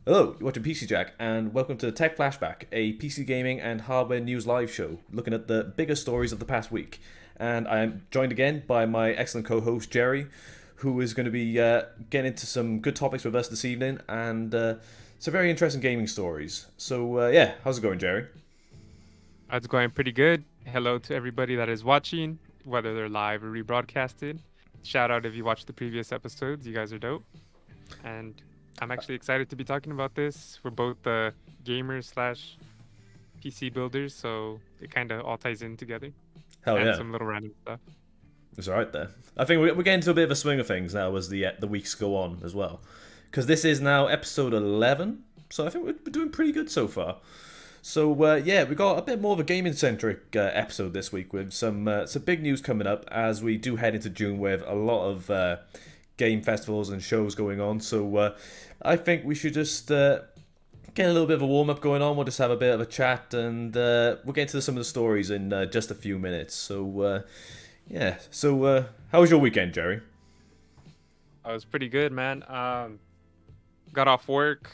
Hello, you're watching PC Jack, and welcome to Tech Flashback, a PC gaming and hardware news live show looking at the biggest stories of the past week. And I am joined again by my excellent co-host Jerry, who is going to be getting into some good topics with us this evening and some very interesting gaming stories. So yeah, how's it going, Jerry? It's going pretty good. Hello to everybody that is watching, whether they're live or rebroadcasted. Shout out if you watched the previous episodes. You guys are dope. And I'm actually excited to be talking about this. We're both gamers slash PC builders, so it kind of all ties in together. Hell And yeah, some little random stuff. it's alright there. I think we're getting to a bit of a swing of things now as the weeks go on as well. Because this is now episode 11, so I think we're doing pretty good so far. So yeah, we got a bit more of a gaming-centric episode this week with some big news coming up as we do head into June with a lot of game festivals and shows going on. So I think we should just get a little bit of a warm-up going on. We'll just have a bit of a chat and we'll get into some of the stories in just a few minutes. So yeah, so how was your weekend, Jerry? I was pretty good, man. Got off work.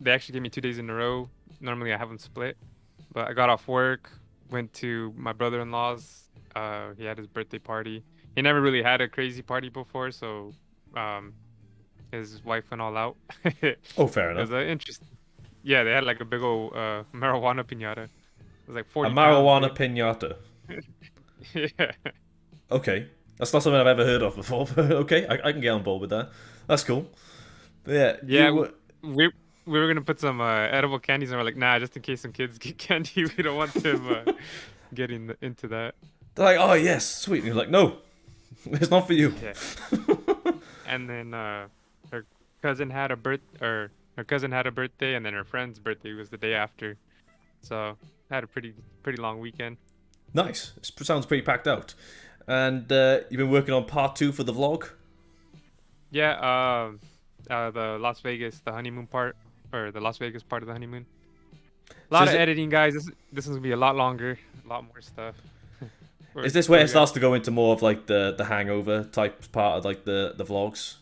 They actually gave me 2 days in a row. Normally I haven't split, but I got off work, went to my brother-in-law's. He had his birthday party. He never really had a crazy party before, so his wife went all out. It Oh, fair enough. was interesting. Yeah, they had like a big old marijuana piñata. It was like A 40 pounds, marijuana dude. piñata. Yeah. Okay, that's not something I've ever heard of before. But okay, I can get on board with that. That's cool. But yeah, Yeah, you. we were gonna put some edible candies, and we're like, nah, just in case some kids get candy, we don't want them getting into that. They're like, oh yes, sweet. And you're like, no, it's not for you. Yeah. And then her cousin had a her cousin had a birthday, and then her friend's birthday was the day after. So had a pretty long weekend. Nice. It sounds pretty packed out. And you've been working on part two for the vlog. Yeah, the Las Vegas, the honeymoon part, or the Las Vegas part of the honeymoon. A So lot of editing, guys. This is gonna be a lot longer, a lot more stuff. is this where What it we got? starts to go into more of like the hangover type part of like the vlogs?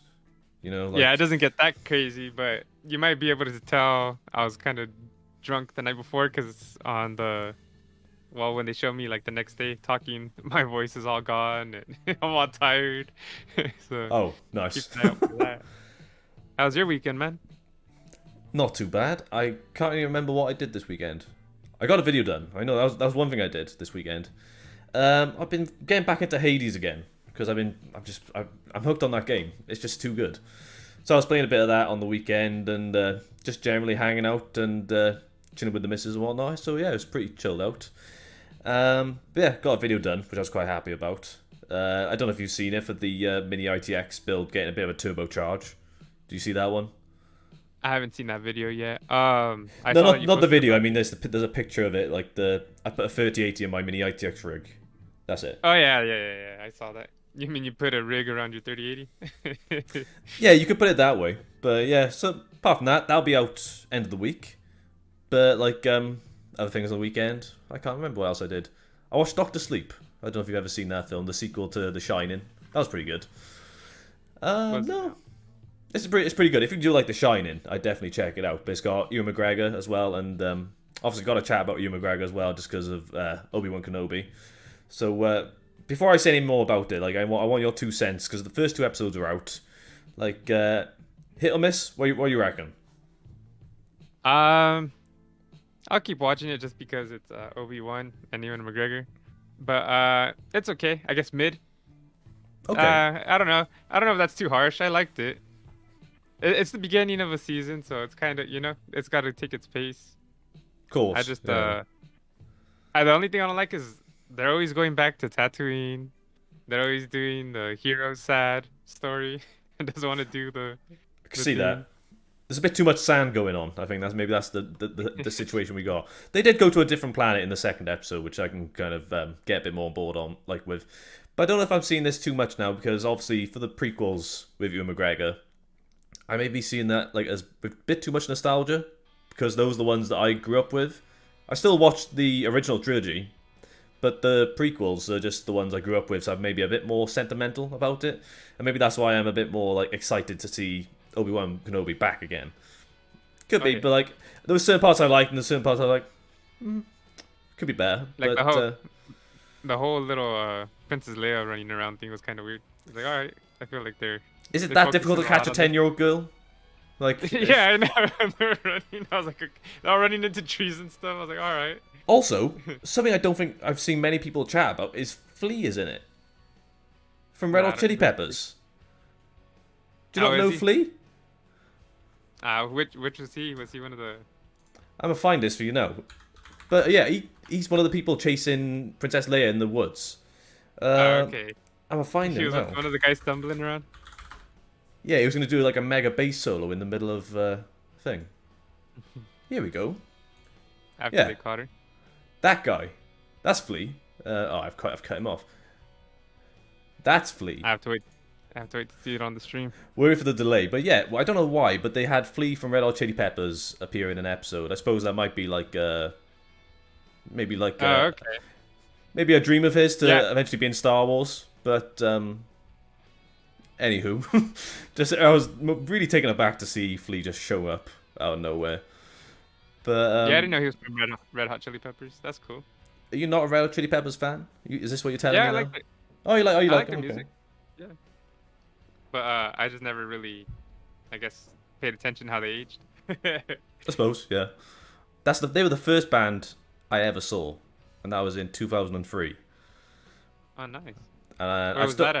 You know, Yeah, it like doesn't get that crazy, but you might be able to tell I was kind of drunk the night before because when they show me like the next day talking, my voice is all gone and I'm all tired. So oh, keep nice. an eye out for that. How's your weekend, man? Not too bad. I can't even remember what I did this weekend. I got a video done. I know that was one thing I did this weekend. I've been getting back into Hades again because I'm hooked on that game. It's just too good. So I was playing a bit of that on the weekend and just generally hanging out and chilling with the missus and whatnot. So yeah, it was pretty chilled out. But yeah, got a video done, which I was quite happy about. I don't know if you've seen it for the Mini ITX build getting a bit of a turbocharge. Do you see that one? I haven't seen that video yet. I No, saw that not you not the posted video. I about. mean, there's a picture of it. Like I put a 3080 in my Mini ITX rig. That's it. Oh yeah. I saw that. You mean you put a rig around your 3080? Yeah, you could put it that way. But yeah, so apart from that, that'll be out end of the week. But like other things on the weekend, I can't remember what else I did. I watched Doctor Sleep. I don't know if you've ever seen that film, the sequel to The Shining. That was pretty good. Was it No, now? it's pretty good. If you do like The Shining, I definitely check it out. But it's got Ewan McGregor as well, and obviously got a chat about Ewan McGregor as well, just because of Obi-Wan Kenobi. So before I say any more about it, like I want your 2 cents because the first 2 episodes are out. Like hit or miss? What do you reckon? Um, I'll keep watching it just because it's Obi-Wan and Ewan McGregor. But it's okay. I guess mid. Okay, I don't know. I don't know if that's too harsh. I liked it. It's the beginning of a season, so it's kind of, it's got to take its pace. of I course. just Yeah. the only thing I don't like is they're always going back to Tatooine. They're always doing the hero sad story. And doesn't want to do I can the see theme. that. There's a bit too much sand going on. I think that's the situation we got. They did go to a different planet in the second episode, which I can kind of get a bit more on board on, like with. But I don't know if I'm seeing this too much now because obviously for the prequels with Ewan McGregor, I may be seeing that like as a bit too much nostalgia because those are the ones that I grew up with. I still watched the original trilogy, but the prequels are just the ones I grew up with, so I'm maybe a bit more sentimental about it, and maybe that's why I'm a bit more like excited to see Obi-Wan Kenobi back again. Could be, Okay. but like there were certain parts I liked, and there's certain parts I like. Could be better, Like but the whole little Princess Leia running around thing was kind of weird. It's like, all right, I feel like is it they're that difficult focusing to a lot catch a on this. 10-year-old girl? Like, Yeah, I know. They were running. I was like, they were running into trees and stuff. I was like, all right. also something I don't think I've seen many people chat about is Flea is in it from Red Nah, I Hot Chili don't know. Peppers. Do you Oh, not is know he? Flea? Which was he? Was he one of the? I'm gonna find this for you now. But yeah, he's one of the people chasing Princess Leia in the woods. Oh, Uh, okay. I'm gonna find He him was now. one of the guys stumbling around. Yeah, he was gonna do like a mega bass solo in the middle of thing. Here we go. After Yeah. they caught her. That guy. That's Flea. I've cut him off. That's Flea. I have to wait. I have to wait to see it on the stream. Worry for the delay, but yeah, well, I don't know why, but they had Flea from Red Hot Chili Peppers appear in an episode. I suppose that might be like maybe like Oh, okay. maybe a dream of his to Yeah. eventually be in Star Wars. But anywho, just I was really taken aback to see Flea just show up out of nowhere. But Yeah, I didn't know he was from Red Hot Chili Peppers. That's cool. are you not a Red Hot Chili Peppers fan? Is this what you're telling Yeah, me I now? like the, Oh, you like? Oh, you I like like their them? Okay. music. Yeah. But I just never really, I guess, paid attention how they aged. I suppose, yeah. They were the first band I ever saw, and that was in 2003. Oh, nice. And Where was that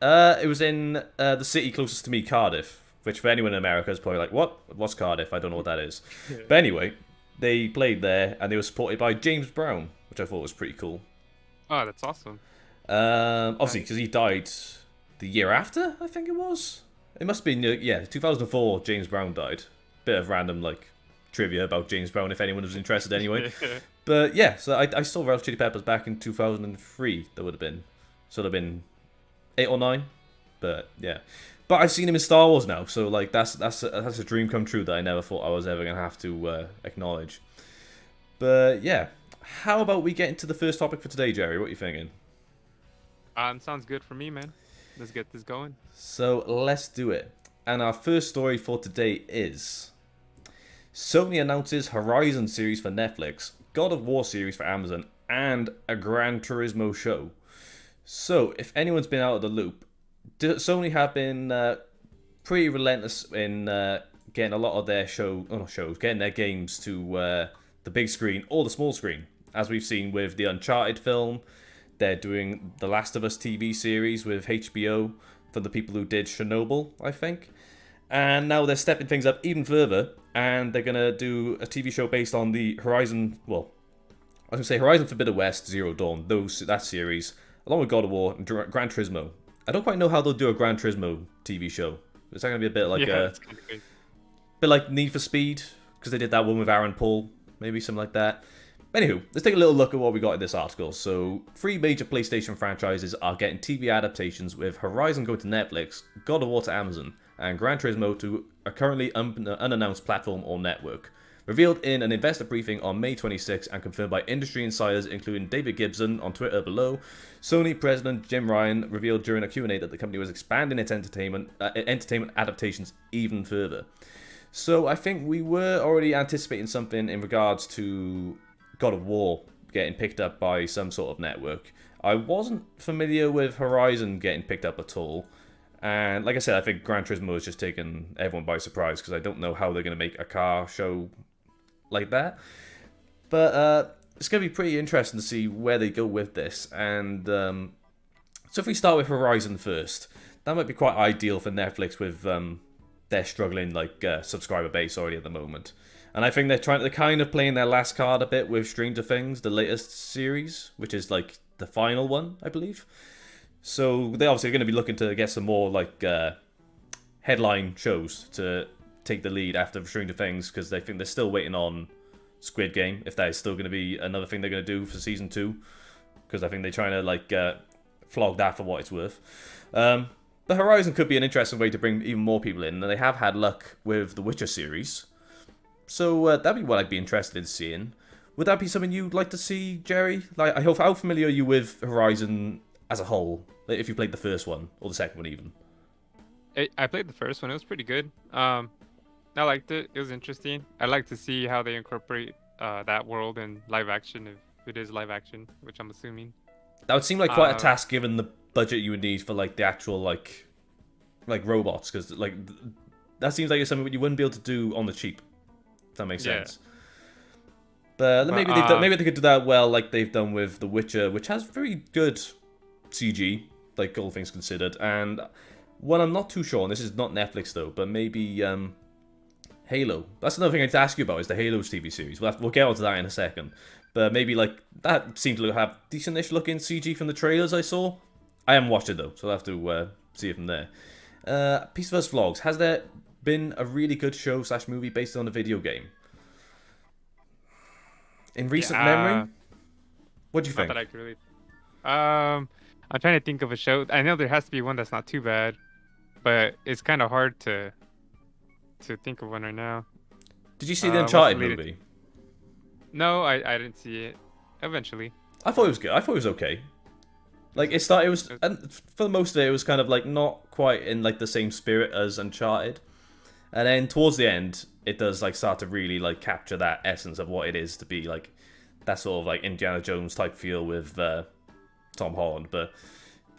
at? It was in the city closest to me, Cardiff. Which for anyone in America is probably like, what? What's Cardiff? I don't know what that is. But anyway, they played there, and they were supported by James Brown, which I thought was pretty cool. Oh, that's awesome. Obviously, because he died the year after, I think it was. It must have been, yeah, 2004, James Brown died. Bit of random, like, trivia about James Brown, if anyone was interested anyway. But yeah, so I saw Red Hot Chili Peppers back in 2003, that would have been. So it would have been 8 or 9. But yeah. But I've seen him in Star Wars now, so like that's a dream come true that I never thought I was ever going to have to acknowledge. But yeah, how about we get into the first topic for today, Jerry? What are you thinking? Sounds good for me, man. Let's get this going. So let's do it. And our first story for today is Sony announces Horizon series for Netflix, God of War series for Amazon, and a Gran Turismo show. So if anyone's been out of the loop, Sony have been pretty relentless in getting a lot of their getting their games to the big screen or the small screen. As we've seen with the Uncharted film, they're doing the Last of Us TV series with HBO for the people who did Chernobyl, I think. And now they're stepping things up even further, and they're going to do a TV show based on the Horizon, I was going to say Horizon Forbidden West, Zero Dawn, that series, along with God of War and Gran Turismo. I don't quite know how they'll do a Gran Turismo TV show. Is that going to be a bit like It's kind of crazy. bit like Need for Speed? Because they did that one with Aaron Paul. Maybe something like that. Anywho, let's take a little look at what we got in this article. So, 3 major PlayStation franchises are getting TV adaptations, with Horizon going to Netflix, God of War to Amazon, and Gran Turismo to a currently unannounced platform or network. Revealed in an investor briefing on May 26 and confirmed by industry insiders including David Gibson on Twitter below, Sony President Jim Ryan revealed during a Q&A that the company was expanding its entertainment adaptations even further. So I think we were already anticipating something in regards to God of War getting picked up by some sort of network. I wasn't familiar with Horizon getting picked up at all. And like I said, I think Gran Turismo has just taken everyone by surprise because I don't know how they're going to make a car show like that. But it's going to be pretty interesting to see where they go with this. And so if we start with Horizon first, that might be quite ideal for Netflix with their struggling subscriber base already at the moment. And I think they're kind of playing their last card a bit with Stranger Things, the latest series, which is like the final one, I believe. So they obviously are going to be looking to get some more headline shows to take the lead after Stranger Things, because they think they're still waiting on Squid Game, if that is still going to be another thing they're going to do for season 2, because I think they're trying to flog that for what it's worth. The Horizon could be an interesting way to bring even more people in, and they have had luck with the Witcher series. So that'd be what I'd be interested in seeing. Would that be something you'd like to see, Jerry? How familiar are you with Horizon as a whole? If you played the first one or the second one, even. I played the first one. It was pretty good. I liked it. It was interesting. I'd like to see how they incorporate that world in live action, if it is live action, which I'm assuming. That would seem like quite a Uh, task given the budget you would need for like the actual like robots, because like that seems like it's something you wouldn't be able to do on the cheap. If that makes yeah. sense. But But maybe they could do that well, like they've done with The Witcher, which has very good CG, like all things considered. And one I'm not too sure, and this is not Netflix though, but maybe Halo. That's another thing I need to ask you about is the Halo TV series. We'll get onto that in a second. But maybe like that seemed to have decentish looking CG from the trailers I saw. I haven't watched it though, so I'll have to see it from there. Piece of Us Vlogs. Has there been a really good show / movie based on a video game in recent yeah, memory? What do you not think? that I could really. I'm trying to think of a show. I know there has to be one that's not too bad, but it's kind of hard to think of one right now. Did you see the What's Uncharted related? movie? No, I didn't see it. Eventually. I thought it was good. I thought it was okay. Like it started, it was, Uh, and for most of it, it was kind of like not quite in like the same spirit as Uncharted. And then towards the end, it does like start to really like capture that essence of what it is to be like that sort of like Indiana Jones type feel with Tom Holland. But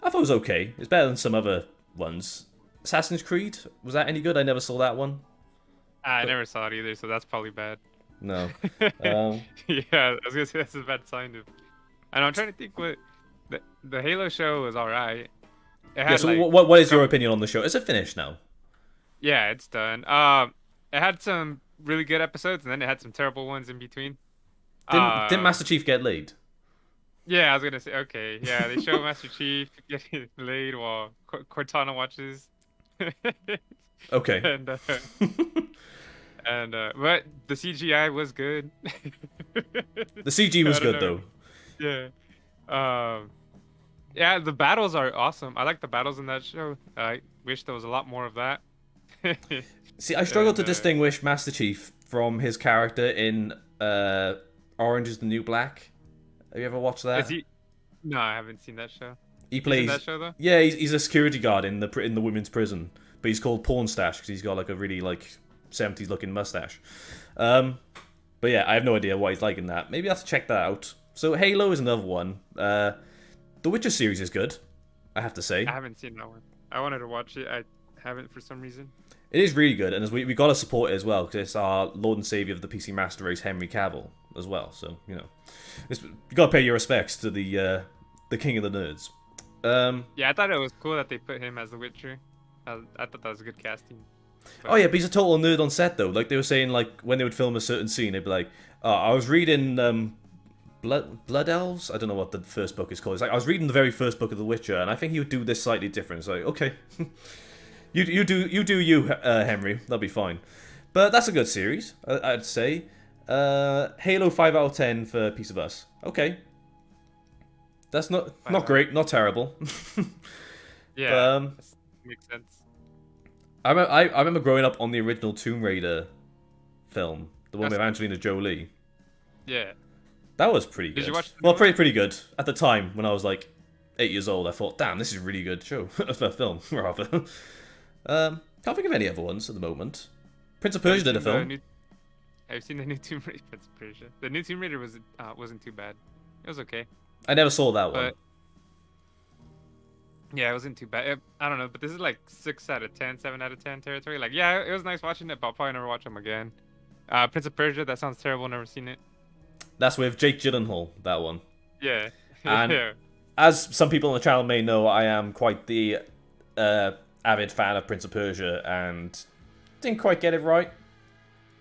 I thought it was okay. It's better than some other ones. Assassin's Creed, was that any good? I never saw that one. I But never saw it either, so that's probably bad. no. Um, Yeah, I was gonna say that's a bad sign of. And I'm trying to think what the Halo show was all right. It yeah. had So like what a is your couple. opinion on the show? Is it finished now? Yeah, it's done. It had some really good episodes, and then it had some terrible ones in between. Didn't Uh, Master Chief get laid? yeah, I was gonna say okay. Yeah, they show Master Chief getting laid while Cortana watches. Okay. and but the CGI was good. The CG I was don't good know. though. Yeah. Um. Yeah, the battles are awesome. I like the battles in that show. I wish there was a lot more of that. See, I struggle and to distinguish Master Chief from his character in Orange is the New Black. Have you ever watched is that? he? No, I haven't seen that show. He He's in that plays. show though. Yeah, he's a security guard in the women's prison, but he's called Porn Stash because he's got like a really like 70s looking mustache. Um, but yeah, I have no idea what he's like in that. Maybe I have to check that out. So Halo is another one. The Witcher series is good, I have to say. I haven't seen that one. I wanted to watch it. I haven't for some reason. It is really good, and as we got to support it as well because it's our Lord and Savior of the PC Master Race, Henry Cavill, as well. So you know, you got to pay your respects to the king of the nerds. Yeah, I thought it was cool that they put him as the Witcher. I thought that was a good casting. Oh yeah, but he's a total nerd on set though. Like they were saying, like when they would film a certain scene, they'd be like, "Oh, I was reading Blood Elves. I don't know what the first book is called. It's like I was reading the very first book of The Witcher, and I think he would do this slightly different." It's like, okay. You, Henry. That'll be fine. But that's a good series, I'd say. Halo 5 out of 10 for Piece of Us. Okay, that's not But great, not terrible. But, yeah, that makes sense. I remember growing up on the original Tomb Raider film, the one That's, with Angelina Jolie. yeah. That was pretty Did good. you watch the new Well, one? pretty good at the time when I was like 8 years old. I thought, damn, this is a really good show, a film rather. Can't think of any other ones at the moment. Prince of Have you Persia did a seen the film. new? Have you seen the new Tomb Raider? That's pretty sure. The new Tomb Raider wasn't too bad. It was okay, I never saw that one. but yeah, it wasn't too bad. I don't know, but this is like 6 out of 10, 7 out of 10 territory. Like, yeah, it was nice watching it, but I'll probably never watch them again. Prince of Persia, that sounds terrible. Never seen it. That's with Jake Gyllenhaal, that one. Yeah, And yeah. as some people on the channel may know, I am quite the avid fan of Prince of Persia, and didn't quite get it right.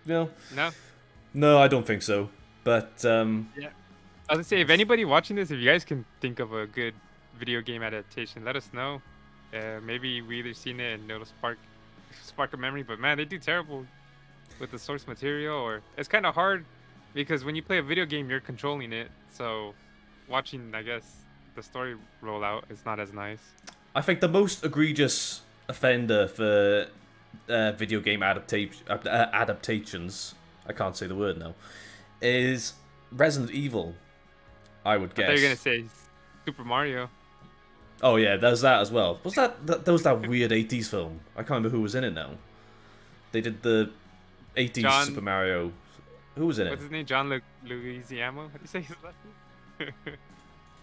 You know? No. No, I don't think so. But Yeah. I was gonna say, if anybody watching this, if you guys can think of a good video game adaptation, let us know. Maybe we either seen it and it'll spark a memory. But man, they do terrible with the source material, or it's kind of hard because when you play a video game, you're controlling it. So watching, I guess, the story roll out is not as nice. I think the most egregious offender for video game adaptations, I can't say the word now, is Resident Evil, I would I guess. thought you were gonna say Super Mario. Oh yeah, there's that as well. Was that was that weird 80s film? I can't remember who was in it now. They did the 80s Super John. Mario. Who was in it? What's his name? John Luigiamo. How do you say his last name?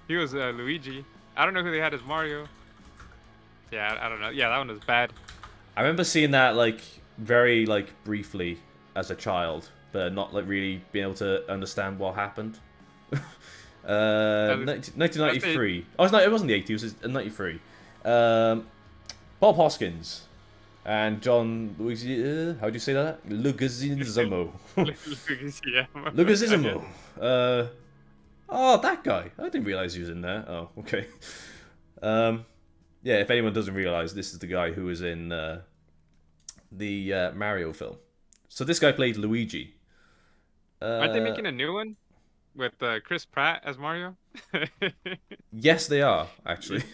He was Luigi. I don't know who they had as Mario. Yeah, I don't know. Yeah, that one was bad. I remember seeing that like very like briefly as a child, but not like really being able to understand what happened. 1993. Oh, it wasn't the 80s. It was 93. Bob Hoskins and John Luigi. How do you say that? Lugazizmo. Luigiamo. Lugazizmo. Oh, that guy. I didn't realize he was in there. Oh, okay. Yeah, if anyone doesn't realize, this is the guy who was in the Mario film. So this guy played Luigi. Aren't they making a new one with Chris Pratt as Mario? Yes, they are actually.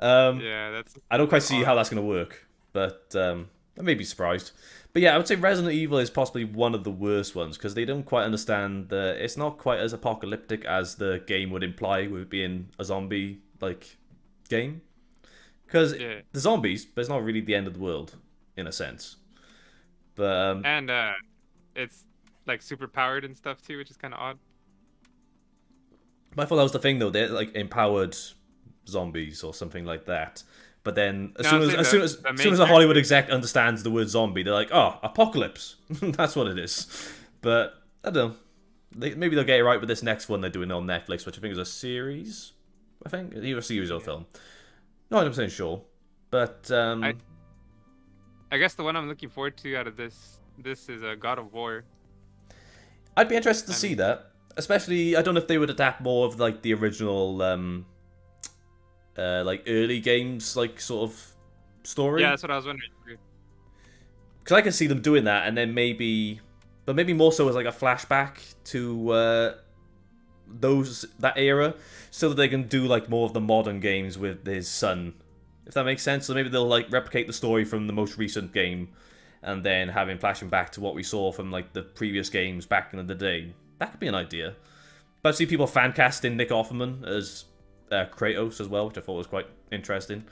Yeah, that's. I don't quite see how that's going to work, but I may be surprised. But yeah, I would say Resident Evil is possibly one of the worst ones because they don't quite understand that it's not quite as apocalyptic as the game would imply with being a zombie like game. Because the zombies, but it's not really the end of the world in a sense. But and it's like super powered and stuff too, which is kind of odd. But I thought that was the thing though. They're like empowered zombies or something like that. But then as soon as a Hollywood exec understands the word zombie, they're like, oh, apocalypse. That's what it is. But I don't know. Maybe they'll get it right with this next one they're doing on Netflix, which I think is a series. I think either a series or film. Not 100% sure. But I guess the one I'm looking forward to out of this is a God of War. I'd be interested to see that. Especially, I don't know if they would adapt more of like the original like early games like sort of story. Yeah, that's what I was wondering. Because I can see them doing that, and then maybe more so as like a flashback to that era, so that they can do like more of the modern games with his son, if that makes sense. So maybe they'll like replicate the story from the most recent game, and then have him flashing back to what we saw from like the previous games back in the day. That could be an idea. But I see people fan casting Nick Offerman as Kratos as well, which I thought was quite interesting.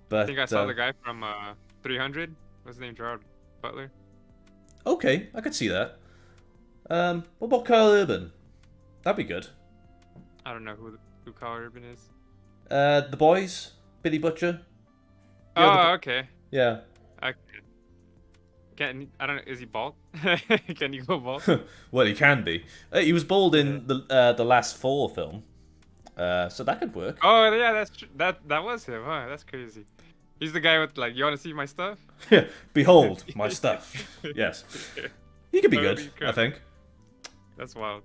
But I think I saw the guy from 300. What's his name? Gerard Butler. Okay, I could see that. What about Carl Urban? That'd be good. I don't know who Carl Urban is. The Boys, Billy Butcher. Okay. Yeah. I don't know. Is he bald? Can you go bald? Well, he can be. He was bald in the last 4 film, so that could work. Oh yeah, that's that was him. Huh? That's crazy. He's the guy with like, you want to see my stuff? Yeah. Behold my stuff. Yes. He could be good, I think. That's wild.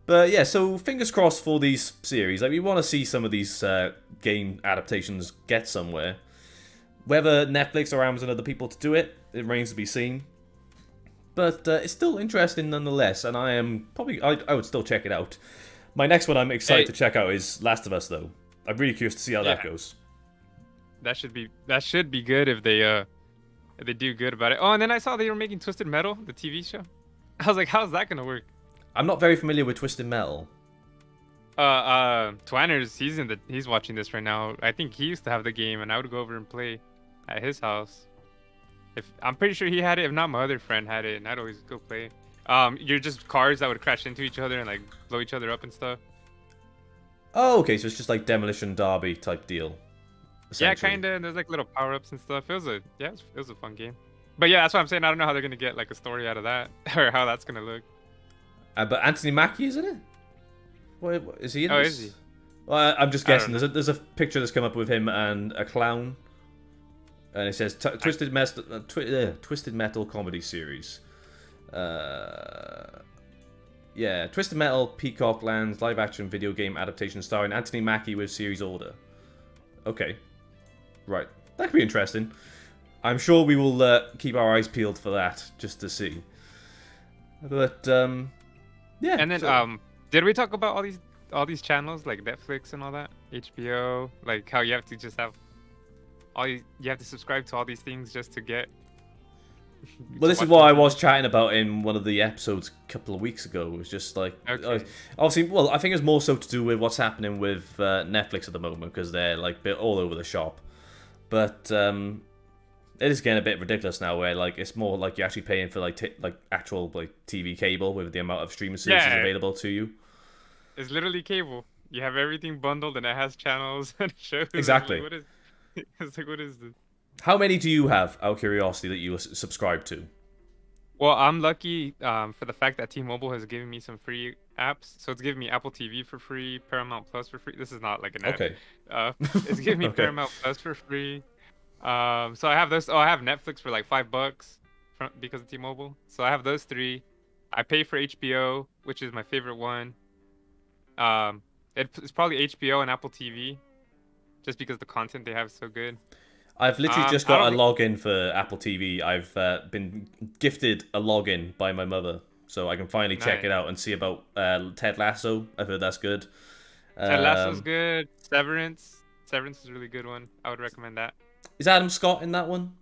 But yeah, so fingers crossed for these series. Like we want to see some of these game adaptations get somewhere. Whether Netflix or Amazon are the people to do it, it remains to be seen. But it's still interesting nonetheless, and I would still check it out. My next one I'm excited to check out is Last of Us, though. I'm really curious to see how that goes. That should be good if they do good about it. Oh, and then I saw they were making Twisted Metal, the TV show. I was like, how's that gonna work? I'm not very familiar with Twisted Metal. Twanners, he's watching this right now. I think he used to have the game, and I would go over and play at his house. I'm pretty sure he had it. If not, my other friend had it, and I'd always go play. You're just cars that would crash into each other and like blow each other up and stuff. Oh, okay, so it's just like Demolition Derby type deal. Yeah, kinda. And there's like little power ups and stuff. It was a fun game. But yeah, that's what I'm saying. I don't know how they're gonna get like a story out of that, or how that's gonna look. But Anthony Mackie is in it. What is he in this? Is he? Well, I'm just guessing. There's a picture that's come up with him and a clown, and it says Twisted Metal comedy series. Yeah, Twisted Metal Peacock Lands live action video game adaptation starring Anthony Mackie with series order. Okay, right, that could be interesting. I'm sure we will keep our eyes peeled for that just to see. But yeah. And then did we talk about all these channels like Netflix and all that, HBO, like how you have to just have you have to subscribe to all these things just to get. Well, this is what I was chatting about in one of the episodes a couple of weeks ago. It was just like, obviously, well, I think it's more so to do with what's happening with Netflix at the moment because they're like all over the shop. But it is getting a bit ridiculous now, where like it's more like you're actually paying for like like actual like TV cable with the amount of streaming services Yeah, available to you. it's literally cable. You have everything bundled, and it has channels and shows. And like, Exactly. what is? It's like, what is this? How many do you have, out of curiosity, that you subscribe to? Well, I'm lucky for the fact that T-Mobile has given me some free apps. So it's giving me Apple TV for free, Paramount Plus for free. This is not like an ad. Okay. It's giving me Okay. Paramount Plus for free. So I have those. Oh, I have Netflix for like $5 because of T-Mobile. So I have those three. I pay for HBO, which is my favorite one. It's probably HBO and Apple TV, just because the content they have is so good. I've literally just I got don't. a login for Apple TV. I've been gifted a login by my mother, so I can finally check Nice. it out and see about Ted Lasso. I've heard that's good. Ted Lasso's Um, good. Severance is a really good one. I would recommend that. is Adam Scott in that one?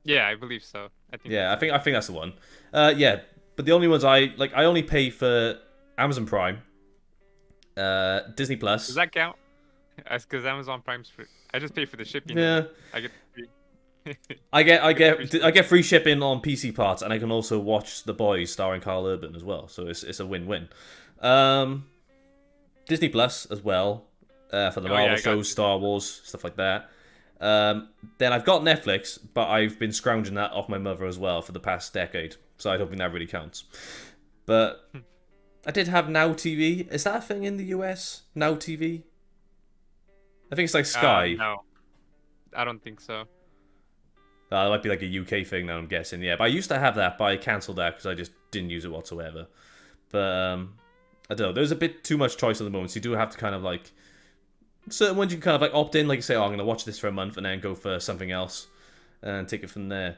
Yeah, I believe so. I think Yeah, that's I think that's the one. Yeah, but the only ones I only pay for Amazon Prime, Disney Does Plus. that count? That's because Amazon Prime's free. I just pay for the shipping of Yeah, it. I get free. I get I I get free get I get free shipping on PC parts, and I can also watch The Boys starring Carl Urban as well. So it's a win-win. Um, Disney Plus as well for the Oh yeah, Marvel I got shows, Star Wars, stuff like that. Then I've got Netflix, but I've been scrounging that off my mother as well for the past decade, so I don't think that really counts. But I did have Now TV. Is that a thing in the US? Now TV? I think it's like Sky. No, I don't think so. It might be like a UK thing now, I'm guessing. Yeah, but I used to have that, but I cancelled that because I just didn't use it whatsoever. But I don't know. There's a bit too much choice at the moment, so you do have to kind of like certain ones you can kind of like opt in, like you say, oh, I'm going to watch this for a month and then go for something else and take it from there.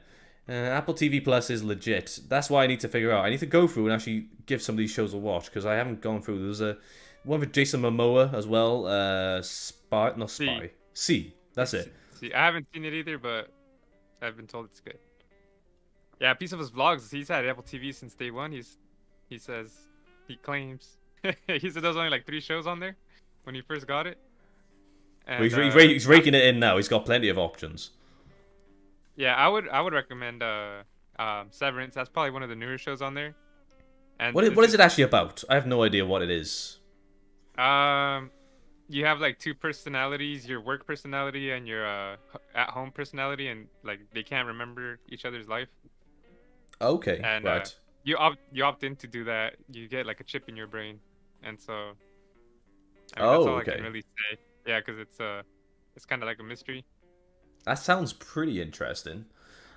Apple TV Plus is legit. That's why I need to figure out. I need to go through and actually give some of these shows a watch because I haven't gone through. There's a one with Jason Momoa as well. Spy, not Spy. C. That's it. See, I haven't seen it either, but I've been told it's good. Yeah, a piece of his vlogs. He's had Apple TV since day one. He says he claims he said there was only like 3 shows on there when he first got it. Well, And he's raking it in now. He's got plenty of options. yeah, I would recommend Severance. That's probably one of the newer shows on there. And What is it actually about? I have no idea what it is. you have like two personalities, your work personality and your at home personality, and like they can't remember each other's life. Okay, And right. you opt in to do that. You get like a chip in your brain, and so I mean that's Oh, all I okay. can really say. Yeah, because it's kind of like a mystery. That sounds pretty interesting.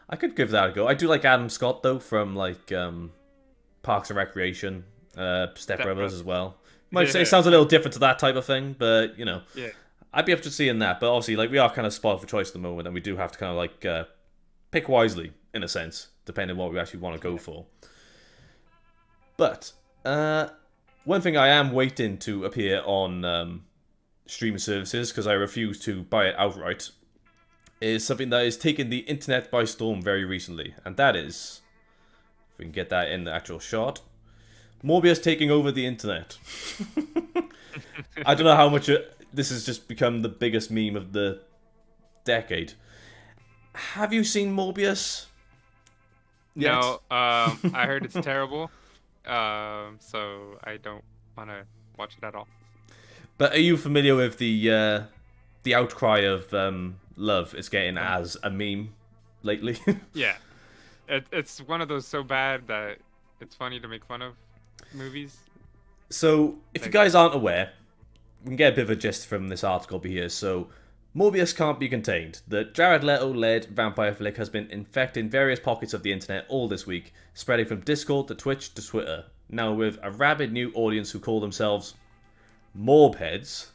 I could give that a go. I do like Adam Scott though from like Parks and Recreation, Step Step Brothers Brothers. as well. Might say it Yeah, sounds a little different to that type of thing, but you know, yeah. I'd be up to seeing that. But obviously, like we are kind of spoiled for choice at the moment, and we do have to kind of like pick wisely in a sense, depending on what we actually want to go for. But one thing I am waiting to appear on streaming services because I refuse to buy it outright is something that is taking the internet by storm very recently, and that is, if we can get that in the actual shot, Morbius taking over the internet. I don't know how much this has just become the biggest meme of the decade. Have you seen Morbius? Yet? No, I heard it's terrible. So I don't want to watch it at all. But are you familiar with the outcry of love it's getting as a meme lately? Yeah, it's one of those so bad that it's funny to make fun of movies. So, if you guys aren't aware, we can get a bit of a gist from this article here. So, Morbius can't be contained. The Jared Leto-led vampire flick has been infecting various pockets of the internet all this week, spreading from Discord to Twitch to Twitter. Now with a rabid new audience who call themselves Morbheads.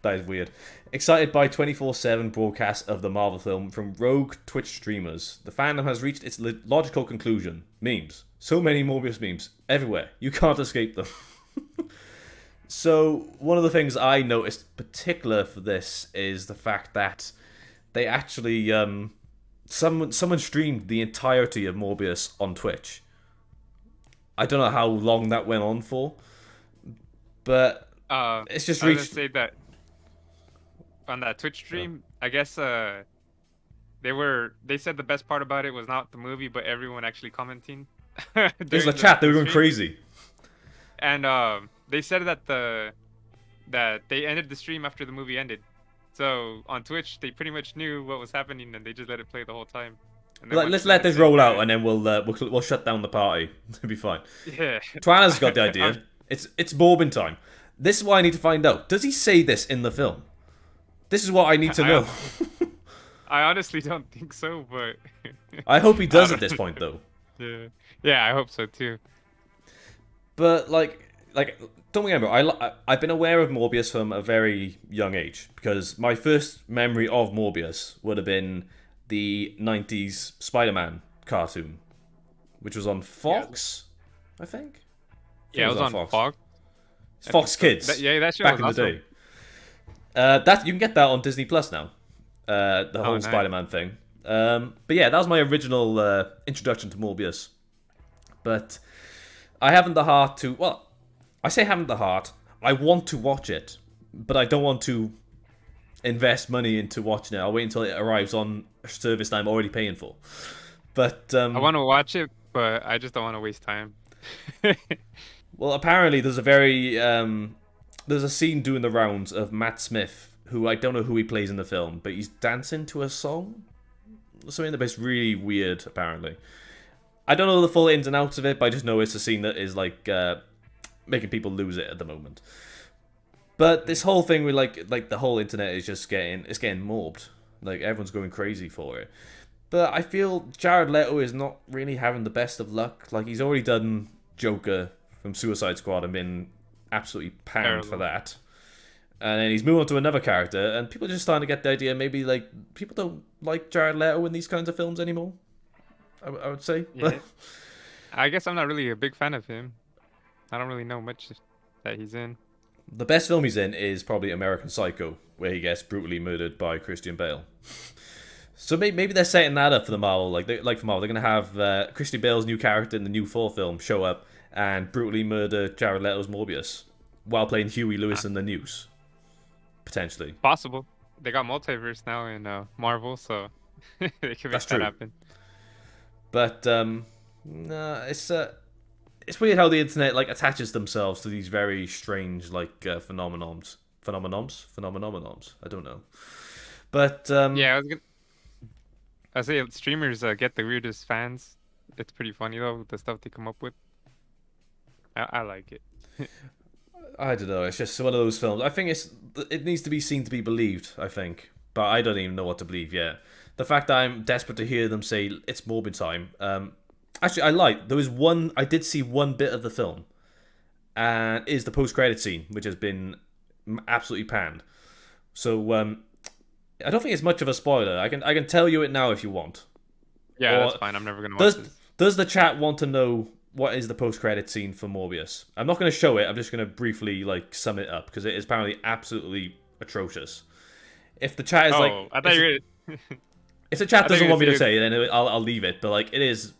That is weird. Excited by 24/7 broadcasts of the Marvel film from rogue Twitch streamers, the fandom has reached its logical conclusion. Memes. So many Morbius memes. Everywhere. You can't escape them. So, one of the things I noticed particular for this is the fact that they actually, someone streamed the entirety of Morbius on Twitch. I don't know how long that went on for, but it's just I was reached... gonna say that on that Twitch stream, I guess They said the best part about it was not the movie, but everyone actually commenting There's the during chat. They were the going stream. crazy. And they said that they ended the stream after the movie ended. So on Twitch, they pretty much knew what was happening, and they just let it play the whole time. And then once Let's the let this minutes roll out, ended, and then we'll shut down the party. It'll be fine. yeah. Twyla's got the I'm- idea. It's Morbin time. This is what I need to find out. Does he say this in the film? This is what I need to know. I honestly don't think so, but I hope he does I at this don't- point, though. yeah, I hope so too. But don't get me wrong. I've been aware of Morbius from a very young age because my first memory of Morbius would have been the '90s Spider-Man cartoon, which was on Fox, I think. Yeah, it was on Fox. It's Fox Kids. That show back was in the awesome. day. That you can get that on Disney Plus now. The whole nice. Spider-Man thing. But yeah, that was my original introduction to Morbius. But I haven't the heart to. Well, I say haven't the heart. I want to watch it, but I don't want to invest money into watching it. I'll wait until it arrives on a service that I'm already paying for. But I want to watch it, but I just don't want to waste time. well, apparently there's there's a scene doing the rounds of Matt Smith, who I don't know who he plays in the film, but he's dancing to a song. Something that's really weird, apparently. I don't know the full ins and outs of it, but I just know it's a scene that is making people lose it at the moment. But this whole thing with like the whole internet is just getting mobbed. Like everyone's going crazy for it. But I feel Jared Leto is not really having the best of luck. Like he's already done Joker from Suicide Squad and been absolutely panned for that. And then he's moved on to another character, and people are just starting to get the idea maybe like people don't like Jared Leto in these kinds of films anymore. I would say. Yeah. I guess I'm not really a big fan of him. I don't really know much that he's in. The best film he's in is probably American Psycho, where he gets brutally murdered by Christian Bale. So maybe they're setting that up for the Marvel. Like for Marvel, they're gonna have Christian Bale's new character in the new Thor film show up and brutally murder Jared Leto's Morbius while playing Huey Lewis in the news. Potentially. Possible. They got multiverse now in Marvel, so they can make that happen. But no, it's weird how the internet like attaches themselves to these very strange phenomenons. I don't know. But yeah, I say streamers get the weirdest fans. It's pretty funny though, the stuff they come up with. I like it. I don't know. It's just one of those films. I think it needs to be seen to be believed. I think, but I don't even know what to believe yet. The fact that I'm desperate to hear them say it's Morbid time. Actually, I did see one bit of the film, and is the post-credit scene, which has been absolutely panned. So I don't think it's much of a spoiler. I can tell you it now if you want. Yeah, that's fine. I'm never gonna watch this. Does the chat want to know what is the post-credit scene for Morbius? I'm not going to show it. I'm just going to briefly sum it up because it is apparently absolutely atrocious. If the chat is I thought you were. If the chat doesn't want me to say it, then I'll leave it. But it is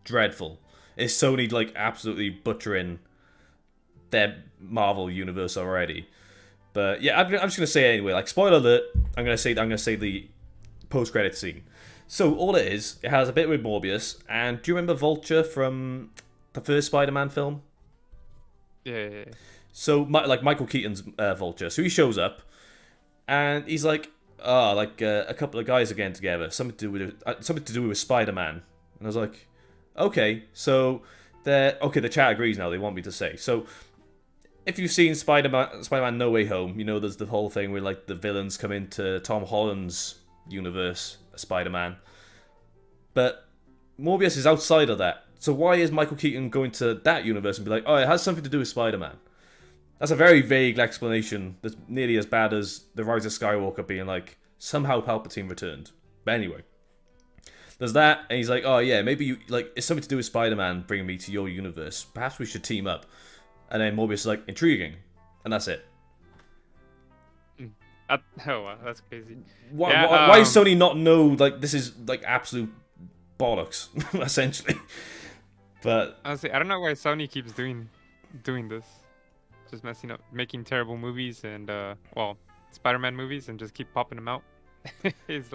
dreadful. It's Sony absolutely butchering their Marvel universe already. But yeah, I'm just gonna say it anyway. Spoiler alert. I'm gonna say the post-credit scene. So all it has a bit with Morbius. And do you remember Vulture from the first Spider-Man film? Yeah. So Michael Keaton's Vulture. So he shows up, and he's a couple of guys are getting together, something to do with Spider-Man. And I was like, okay, so the chat agrees now. They want me to say so. If you've seen Spider-Man No Way Home, you know there's the whole thing where the villains come into Tom Holland's universe, Spider-Man. But Morbius is outside of that. So why is Michael Keaton going to that universe and be like, oh, it has something to do with Spider-Man? That's a very vague explanation that's nearly as bad as the Rise of Skywalker being somehow Palpatine returned. But anyway, there's that, and he's like, oh yeah, maybe it's something to do with Spider-Man bringing me to your universe. Perhaps we should team up. And then Morbius is intriguing, and that's it. Oh wow, that's crazy. Why does Sony not know this is absolute bollocks, essentially? But honestly, I don't know why Sony keeps doing this. Just messing up, making terrible movies and Spider-Man movies, and just keep popping them out. It's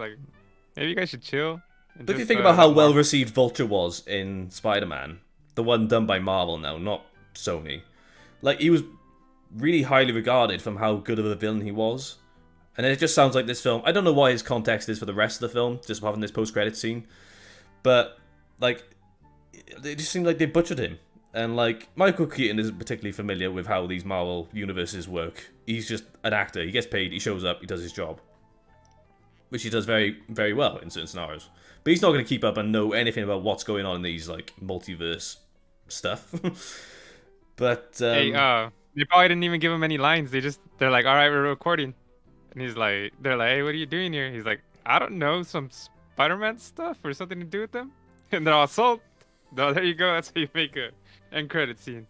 maybe you guys should chill. And But if you just, think about how let well Marvel. received Vulture was in Spider-Man, the one done by Marvel now, not Sony, like he was really highly regarded from how good of a villain he was. And it just sounds like this film. I don't know why his context is for the rest of the film, just having this post-credit scene, but like it just seemed like they butchered him. And like Michael Keaton isn't particularly familiar with how these Marvel universes work. He's just an actor. He gets paid. He shows up. He does his job, which he does very, very well in certain scenarios. But he's not going to keep up and know anything about what's going on in these like multiverse stuff. But Hey, they probably didn't even give him any lines. They're like, all right, we're recording. And they're like, hey, what are you doing here? He's like, I don't know, some Spider-Man stuff or something to do with them. And they're all sold. No, there you go. That's how you make a end credit scene.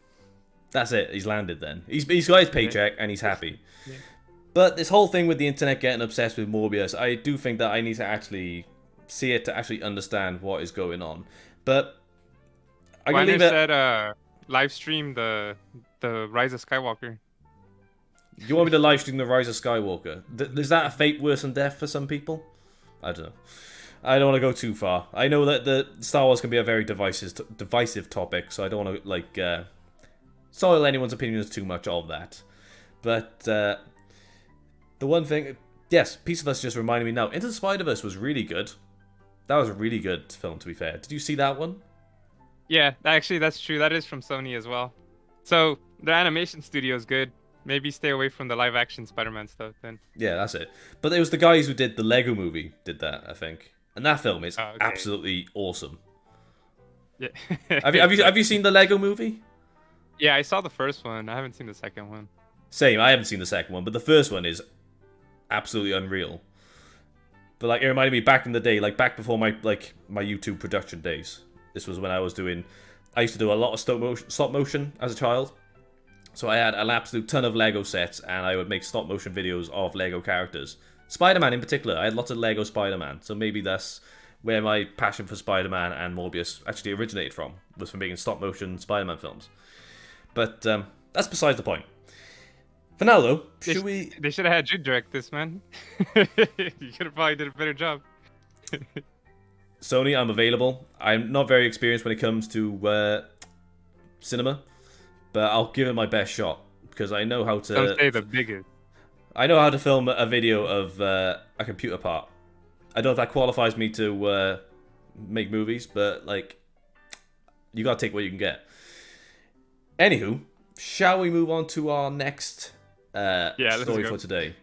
that's it. He's landed then. He's got his paycheck and he's happy. Yeah. But this whole thing with the internet getting obsessed with Morbius, I do think that I need to actually see it to actually understand what is going on. But I can leave it. Said, live stream the Rise of Skywalker. You want me to live stream the Rise of Skywalker? Is that a fate worse than death for some people? I don't know. I don't want to go too far. I know that the Star Wars can be a very divisive topic, so I don't want to like soil anyone's opinions too much of that. But the one thing, yes, Piece of Us just reminded me now. Into the Spider-Verse was really good. That was a really good film, to be fair. Did you see that one? Yeah, actually, that's true. That is from Sony as well. So the animation studio is good. Maybe stay away from the live action Spider-Man stuff then. Yeah, that's it. But it was the guys who did the Lego movie did that, I think. And that film is absolutely awesome. Yeah. Have you seen the Lego movie? Yeah, I saw the first one. I haven't seen the second one. Same, I haven't seen the second one, but the first one is absolutely unreal. But like it reminded me back in the day, like back before my YouTube production days. This was when I used to do a lot of stop motion as a child. So I had an absolute ton of Lego sets, and I would make stop motion videos of Lego characters. Spider-Man in particular, I had lots of Lego Spider-Man, so maybe that's where my passion for Spider-Man and Morbius actually originated from, was from making stop motion Spider-Man films. But that's besides the point. For now though, They should have had you direct this, man. You could have probably did a better job. Sony, I'm available. I'm not very experienced when it comes to cinema, but I'll give it my best shot because I know how to. Don't say the biggest. I know how to film a video of a computer part. I don't know if that qualifies me to make movies, but like, you gotta take what you can get. Anywho, shall we move on to our next story for today?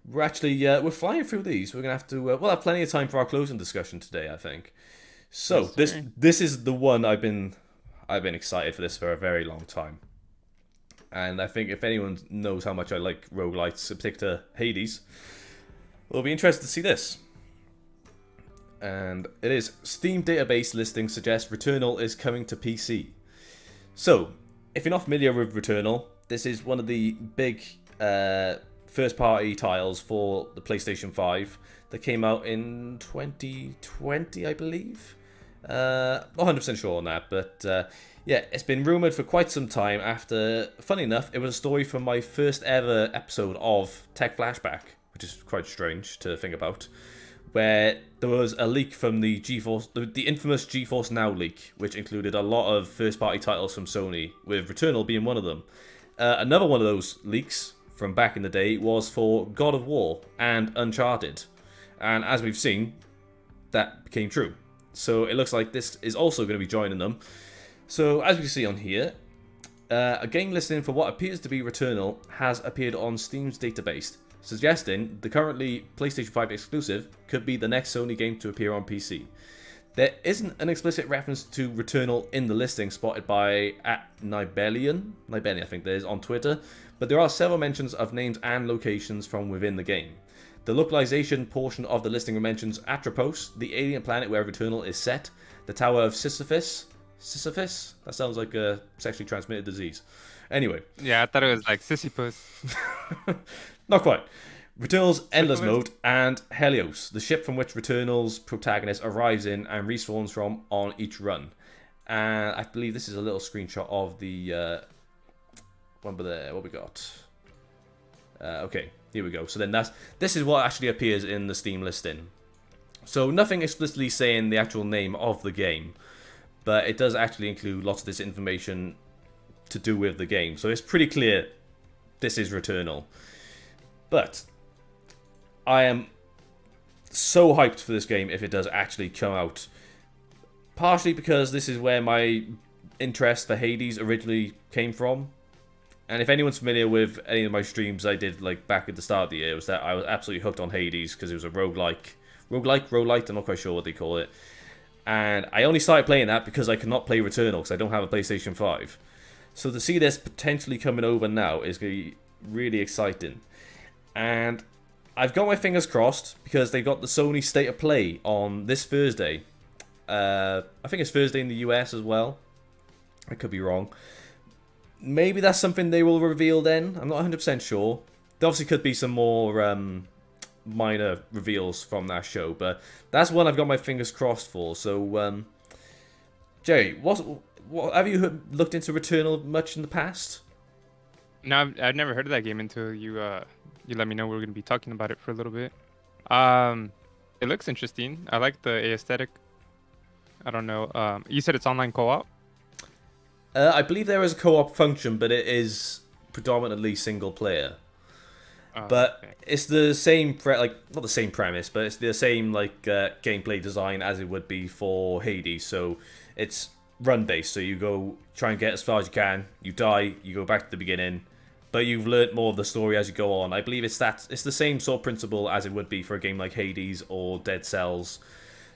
We're actually we're flying through these. We're gonna have to. We'll have plenty of time for our closing discussion today, I think. So Yes, this is the one I've been excited for this for a very long time. And I think if anyone knows how much I like roguelites, in particular Hades, will be interested to see this. And it is Steam database listing suggests Returnal is coming to PC. So, if you're not familiar with Returnal, this is one of the big first-party titles for the PlayStation 5 that came out in 2020, I believe. Not 100% sure on that, but yeah, it's been rumoured for quite some time after, funny enough, it was a story from my first ever episode of TechFlashback, which is quite strange to think about, where there was a leak from the GeForce, the infamous GeForce Now leak, which included a lot of first-party titles from Sony, with Returnal being one of them. Another one of those leaks from back in the day was for God of War and Uncharted, and as we've seen, that became true. So it looks like this is also going to be joining them. So as we can see on here, a game listing for what appears to be Returnal has appeared on Steam's database, suggesting the currently PlayStation 5 exclusive could be the next Sony game to appear on PC. There isn't an explicit reference to Returnal in the listing spotted by @Nibelian, I think there is on Twitter, but there are several mentions of names and locations from within the game. The localization portion of the listing mentions Atropos, the alien planet where Returnal is set, the Tower of Sisyphus? That sounds like a sexually transmitted disease. Anyway. Yeah, I thought it was like Sisyphus. Not quite. Returnal's Endless Mode and Helios, the ship from which Returnal's protagonist arrives in and respawns from on each run. And I believe this is a little screenshot of the one there. What we got? Okay, here we go. So then this is what actually appears in the Steam listing. So nothing explicitly saying the actual name of the game, but it does actually include lots of this information to do with the game. So it's pretty clear this is Returnal. But I am so hyped for this game if it does actually come out. Partially because this is where my interest for Hades originally came from. And if anyone's familiar with any of my streams I did like back at the start of the year, it was that I was absolutely hooked on Hades because it was a roguelite, I'm not quite sure what they call it. And I only started playing that because I could not play Returnal because I don't have a PlayStation 5. So to see this potentially coming over now is going to be really exciting. And I've got my fingers crossed because they got the Sony State of Play on this Thursday. I think it's Thursday in the US as well. I could be wrong. Maybe that's something they will reveal then. I'm not 100% sure. There obviously could be some more minor reveals from that show, but that's one I've got my fingers crossed for. So, Jerry, what have you looked into Returnal much in the past? No, I've never heard of that game until you let me know we were going to be talking about it for a little bit. It looks interesting. I like the aesthetic. I don't know. You said it's online co-op? I believe there is a co-op function, but it is predominantly single player. But okay. It's the same, not the same premise, but it's the same gameplay design as it would be for Hades. So it's run-based, so you go try and get as far as you can, you die, you go back to the beginning, but you've learnt more of the story as you go on. I believe it's the same sort of principle as it would be for a game like Hades or Dead Cells,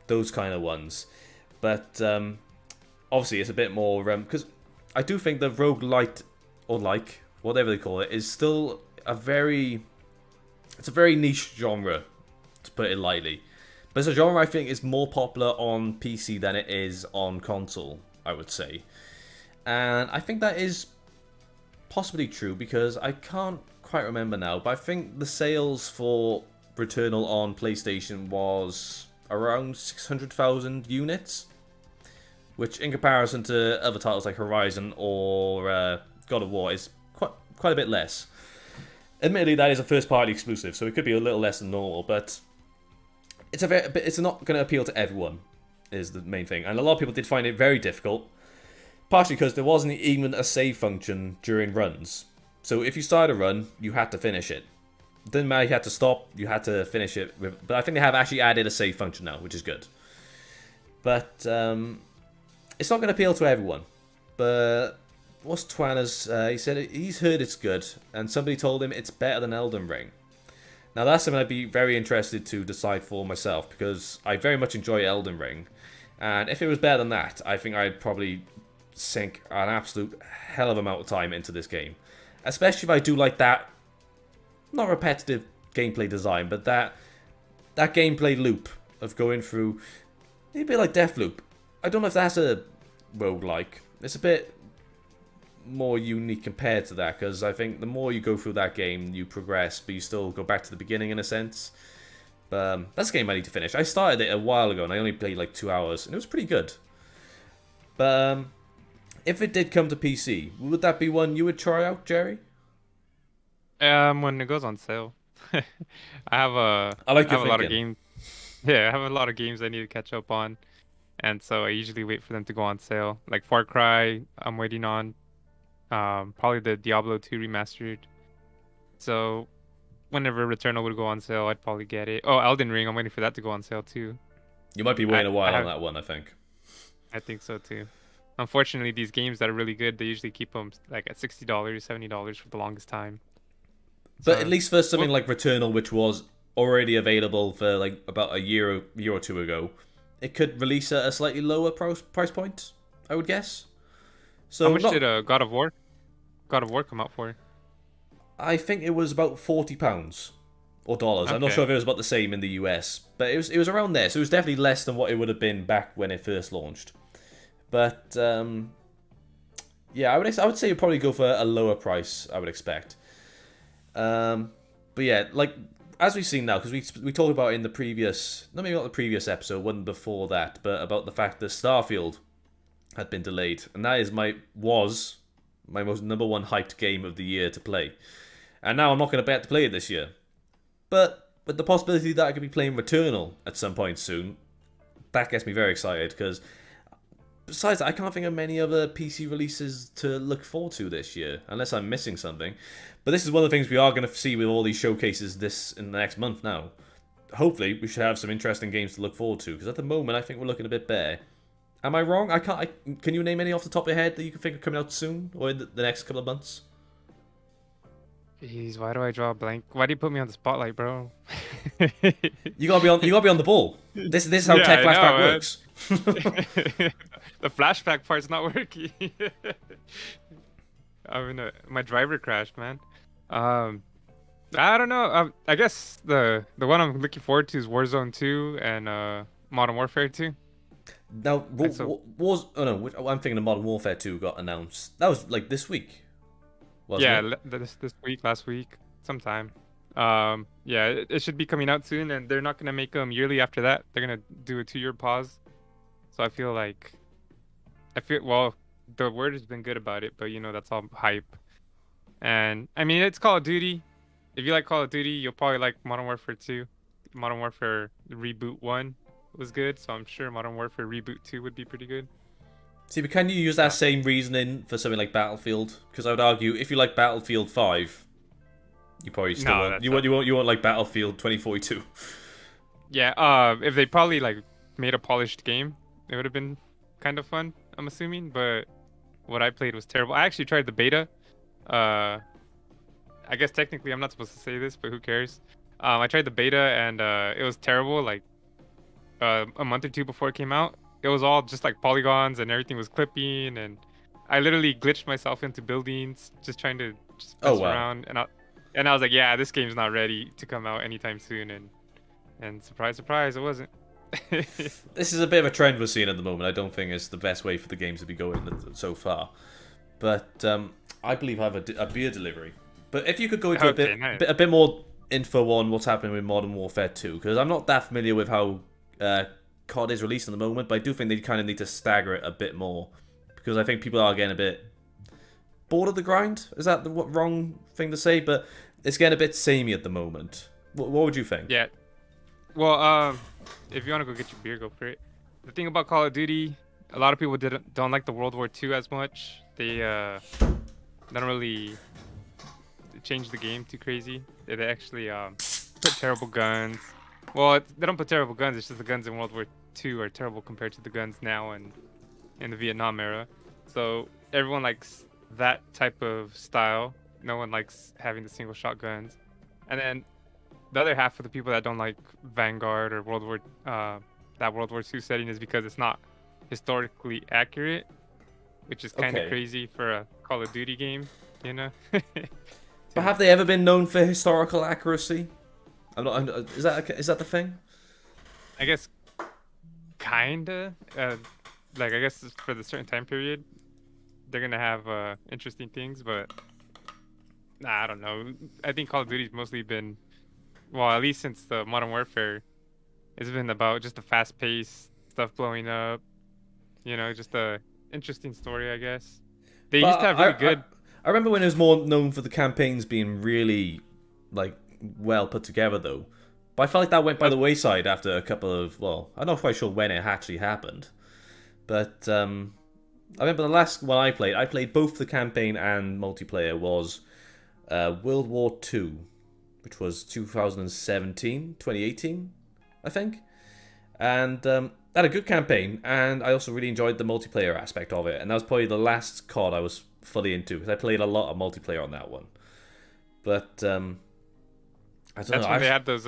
those kind of ones. But obviously it's a bit more, because I do think the roguelite, or whatever they call it, is still it's a very niche genre, to put it lightly. But it's a genre I think is more popular on PC than it is on console, I would say. And I think that is possibly true because I can't quite remember now, but I think the sales for Returnal on PlayStation was around 600,000 units, which in comparison to other titles like Horizon or God of War is quite a bit less. Admittedly, that is a first-party exclusive, so it could be a little less than normal, but it's not going to appeal to everyone, is the main thing. And a lot of people did find it very difficult, partially because there wasn't even a save function during runs. So if you started a run, you had to finish it. Didn't matter, you had to stop, you had to finish it. But I think they have actually added a save function now, which is good. But it's not going to appeal to everyone. But what's Twanner's? He said he's heard it's good, and somebody told him it's better than Elden Ring. Now that's something I'd be very interested to decide for myself, because I very much enjoy Elden Ring. And if it was better than that, I think I'd probably sink an absolute hell of amount of time into this game. Especially if I do like that, not repetitive gameplay design, but that gameplay loop of going through, maybe a bit like Deathloop. I don't know if that's a roguelike. It's a bit more unique compared to that, because I think the more you go through that game, you progress, but you still go back to the beginning in a sense. But that's a game I need to finish. I started it a while ago, and I only played like 2 hours, and it was pretty good. But if it did come to PC, would that be one you would try out, Jerry? When it goes on sale. I have a lot of games. Yeah, I have a lot of games I need to catch up on, and so I usually wait for them to go on sale. Like Far Cry, I'm waiting on. Probably the Diablo 2 remastered. So whenever Returnal would go on sale, I'd probably get it. Oh, Elden Ring, I'm waiting for that to go on sale too. You might be waiting a while on that one, I think. I think so too. Unfortunately, these games that are really good, they usually keep them like at $60, $70 for the longest time. But at least for something like Returnal, which was already available for like about a year or two ago, it could release at a slightly lower price point, I would guess. So how much did God of War come out for? I think it was about £40 or dollars. Okay. I'm not sure if it was about the same in the US, but it was around there. So it was definitely less than what it would have been back when it first launched. But yeah, I would say you'd probably go for a lower price, I would expect. But yeah, like as we've seen now, because we talked about in the previous, maybe not the previous episode, one before that, but about the fact that Starfield had been delayed, and that is my most #1 hyped game of the year to play. And now I'm not going to bet to play it this year. But with the possibility that I could be playing Returnal at some point soon, that gets me very excited, because besides that, I can't think of many other PC releases to look forward to this year, unless I'm missing something. But this is one of the things we are going to see with all these showcases this in the next month now. Hopefully, we should have some interesting games to look forward to, because at the moment, I think we're looking a bit bare. Am I wrong? Can you name any off the top of your head that you can think of coming out soon, or in the next couple of months? Jeez, why do I draw a blank? Why do you put me on the spotlight, bro? You gotta be on the ball. This is how Tech Flashback works. The flashback part's not working. My driver crashed, man. I don't know. I guess the one I'm looking forward to is Warzone 2 and Modern Warfare 2. Now, I'm thinking of Modern Warfare 2 got announced. That was like this week. Yeah, this week, last week, sometime. Yeah, it should be coming out soon, and they're not gonna make them yearly after that. They're gonna do a 2-year pause. So I feel well, the word has been good about it, but that's all hype. And I mean, it's Call of Duty. If you like Call of Duty, you'll probably like Modern Warfare 2. Modern Warfare Reboot 1 was good, so I'm sure Modern Warfare Reboot 2 would be pretty good. See, but can you use that same reasoning for something like Battlefield? Because I would argue, if you like Battlefield 5, you probably still won't. You won't like Battlefield 2042. Yeah, if they probably like made a polished game, it would have been kind of fun, I'm assuming. But what I played was terrible. I actually tried the beta. I guess technically I'm not supposed to say this, but who cares? I tried the beta and it was terrible. Like a month or two before it came out, it was all just like polygons and everything was clipping, and I literally glitched myself into buildings just trying to mess around. And I was like, yeah, this game's not ready to come out anytime soon. And surprise, surprise, it wasn't. This is a bit of a trend we're seeing at the moment. I don't think it's the best way for the games to be going so far. But I believe I have a beer delivery. But if you could go into a bit more info on what's happening with Modern Warfare 2, because I'm not that familiar with how COD is released at the moment, but I do think they kind of need to stagger it a bit more, because I think people are getting a bit bored of the grind. Is that the wrong thing to say? But it's getting a bit samey at the moment. What would you think? Yeah. Well, if you want to go get your beer, go for it. The thing about Call of Duty, a lot of people don't like the World War II as much. They don't really change the game too crazy. They actually put terrible guns. Well, they don't put terrible guns. It's just the guns in World War II are terrible compared to the guns now and in the Vietnam era. So everyone likes that type of style. No one likes having the single shot guns. And then the other half of the people that don't like Vanguard or that World War II setting is because it's not historically accurate, which is kind of crazy for a Call of Duty game, But have they ever been known for historical accuracy? Is that the thing? I guess, kinda. Like, I guess for the certain time period, they're gonna have interesting things, but I don't know. I think Call of Duty's mostly been, well, at least since the Modern Warfare, it's been about just the fast-paced stuff blowing up. Just a interesting story, I guess. They used to have really good. I remember when it was more known for the campaigns being really, like, well put together, though. But I felt like that went by the wayside after a couple of, well, I'm not quite sure when it actually happened. But I remember the last one I played both the campaign and multiplayer, was World War II, which was 2018, I think. And had a good campaign, and I also really enjoyed the multiplayer aspect of it. And that was probably the last COD I was fully into, because I played a lot of multiplayer on that one. But I don't know. That's when they had those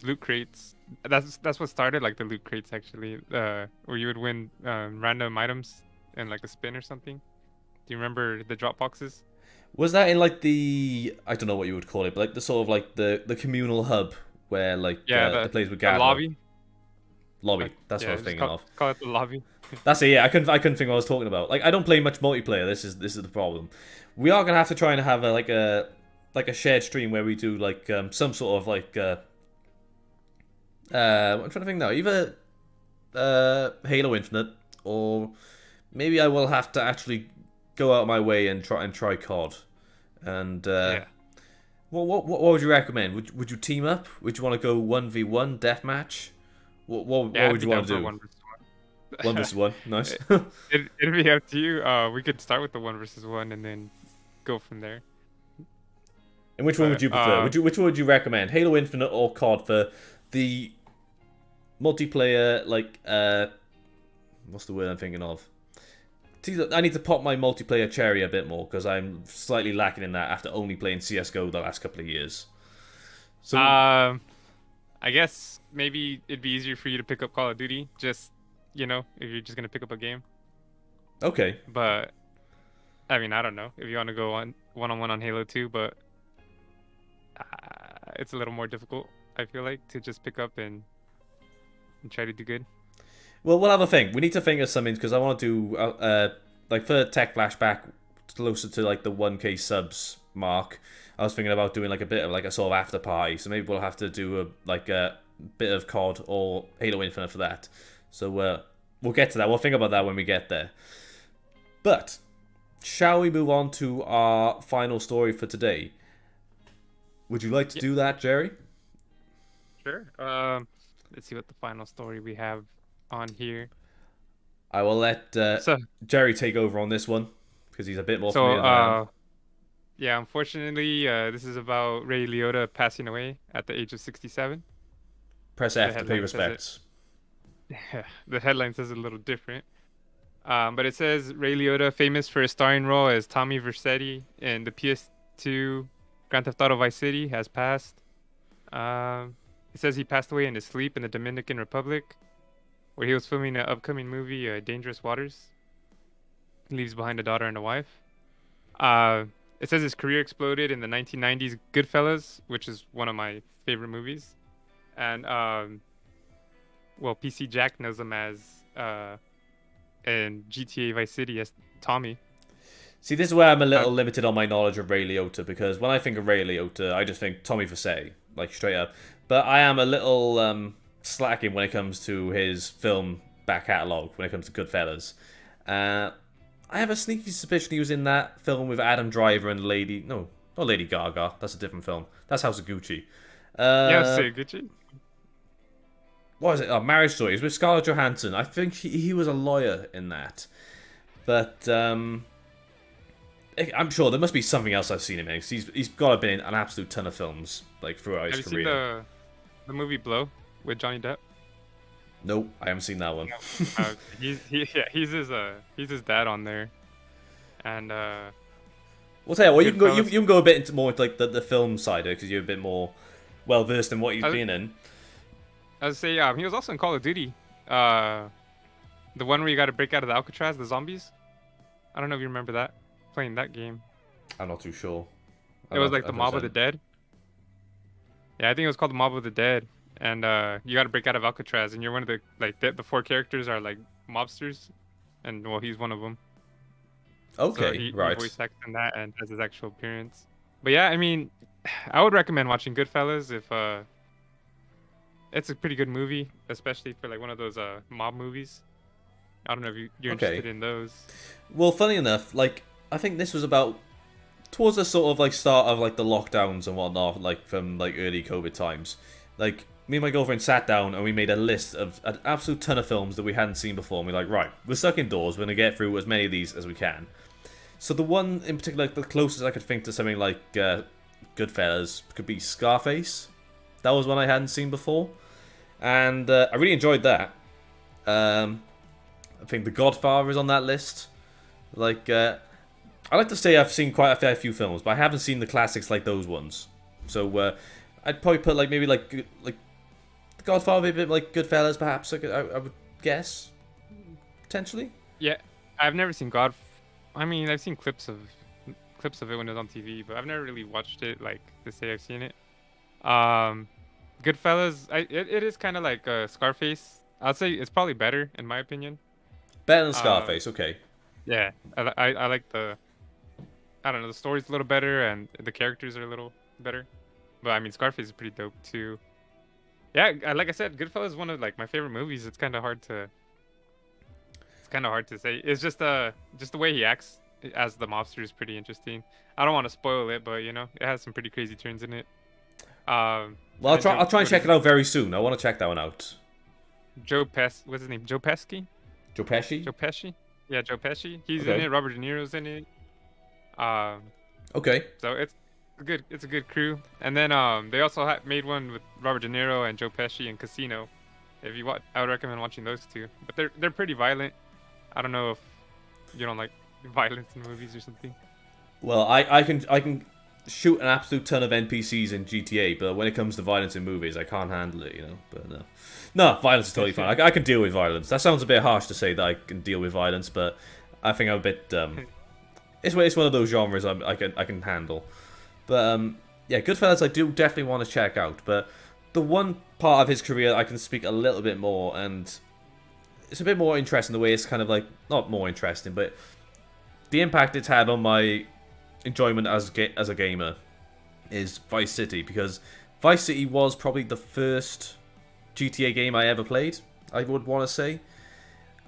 loot crates. That's what started like the loot crates, actually, where you would win random items in like a spin or something. Do you remember the drop boxes? Was that in like the, I don't know what you would call it, but like the sort of like the communal hub where like the players would gather? The lobby. That's what I was thinking of. Call it the lobby. That's it. Yeah, I couldn't think what I was talking about. Like, I don't play much multiplayer. This is the problem. We are gonna have to try and have a shared stream where we do like some sort of like I'm trying to think now. Either Halo Infinite, or maybe I will have to actually go out of my way and try COD. And What would you recommend? Would you team up? Would you want to go 1v1 deathmatch? What Yeah, I'd would be you down want to for a do? one versus One one. versus one. Nice. It'd be up to you. We could start with the one versus one and then go from there. And which one would But you prefer? Which one would you recommend? Halo Infinite or COD for the multiplayer? Like what's the word I'm thinking of? I need to pop my multiplayer cherry a bit more because I'm slightly lacking in that after only playing CS:GO the last couple of years. So I guess maybe it'd be easier for you to pick up Call of Duty, just if you're just gonna pick up a game. okay, But I mean, I don't know if you want to go on one-on-one on Halo 2, but it's a little more difficult. I feel like to just pick up and try to do good. well we'll have a think. We need to think of something because I want to do like for Tech Flashback closer to like the 1K subs mark. I was thinking about doing like a bit of like a sort of after party. So maybe we'll have to do a bit of COD or Halo Infinite for that. So we'll get to that. We'll think about that when we get there. But shall we move on to our final story for today? Would you like to do that, Jerry? Sure. Let's see what the final story we have on here. I will let So, Jerry take over on this one because he's a bit more so familiar than I am. yeah, unfortunately, this is about Ray Liotta passing away at the age of 67. Press The F to pay headline says it. respects. The headline says it a little different. But it says Ray Liotta, famous for his starring role as Tommy Vercetti in the PS2 Grand Theft Auto Vice City, has passed. It says he passed away in his sleep in the Dominican Republic, where he was filming the upcoming movie Dangerous Waters. He leaves behind a daughter and a wife. It says his career exploded in the 1990s Goodfellas, which is one of my favorite movies. And, well, PC Jack knows him as, in GTA Vice City as Tommy. See, this is where I'm a Uh, little limited on my knowledge of Ray Liotta because when I think of Ray Liotta, I just think Tommy Vercetti, like straight up. But I am a little slacking when it comes to his film back catalogue, when it comes to Goodfellas. I have a sneaky suspicion he was in that film with Adam Driver and no, not Lady Gaga. That's a different film. That's House of Gucci. yeah, say Gucci. What was it? Oh, Marriage Story. It was with Scarlett Johansson. I think he was a lawyer in that. But I'm sure there must be something else I've seen him in. 'Cause he's got to be in an absolute ton of films like throughout Have his you career. seen the movie Blow with Johnny Depp? Nope, I haven't seen that one. He's his dad on there, and We'll tell you what, you Goodfellas. can go a bit more into like the film side because you're a bit more well versed in what he's I- been in. I would say he was also in Call of Duty, the one where you got to break out of the Alcatraz, the zombies. I don't know if you remember that, playing that game. I'm not too sure. It was like the Mob of the Dead. Yeah, I think it was called the Mob of the Dead, and you got to break out of Alcatraz, and you're one of the four characters are like mobsters, and well, he's one of them. Okay, So he right. voice acts in that and has his actual appearance. But yeah, I mean, I would recommend watching Goodfellas if it's a pretty good movie, especially for like one of those mob movies. I don't know if you're Okay. interested in those. Well, funny enough, like I think this was about towards the sort of like start of like the lockdowns and whatnot, like from like early COVID times. Like me and my girlfriend sat down and we made a list of an absolute ton of films that we hadn't seen before. And we're like, right, we're stuck indoors. We're gonna get through as many of these as we can. So the one in particular, like, the closest I could think to something like Goodfellas could be Scarface. That was one I hadn't seen before, and I really enjoyed that. I think The Godfather is on that list. Like, I like to say I've seen quite a fair few films, but I haven't seen the classics like those ones. So I'd probably put like maybe like The Godfather, a bit like Goodfellas, perhaps. I would guess potentially. Yeah, I've never seen I mean, I've seen clips of it when it was on TV, but I've never really watched it like to say I've seen it. Goodfellas, it is kind of like Scarface. I'd say it's probably better in my opinion. Better than Scarface, okay. Yeah, I like I don't know, the story's a little better and the characters are a little better. But I mean, Scarface is pretty dope too. Yeah, like I said, Goodfellas is one of like my favorite movies. It's kind of hard to say. It's just the way he acts as the mobster is pretty interesting. I don't want to spoil it, but you know, it has some pretty crazy turns in it. Well, And then I'll try and what check is it out very soon. I want to check that one out. What's his name? Joe Pesci? Joe Pesci? Joe Pesci? Yeah, Joe Pesci. He's in Okay. it. Robert De Niro's in it. Um, Okay. so it's a good crew. And then they also made one with Robert De Niro and Joe Pesci in Casino. If you watch, I would recommend watching those two. But they're pretty violent. I don't know if you don't like violence in movies or something. Well, I can shoot an absolute ton of NPCs in GTA, but when it comes to violence in movies, I can't handle it, you know. But no, violence is totally fine. I can deal with violence. That sounds a bit harsh to say that I can deal with violence, but I think I'm a bit. It's one of those genres I can handle. But yeah, Goodfellas I do definitely want to check out. But the one part of his career I can speak a little bit more, and it's a bit more interesting the way it's kind of like not more interesting, but the impact it's had on my enjoyment as a gamer is Vice City, because Vice City was probably the first GTA game I ever played, I would want to say.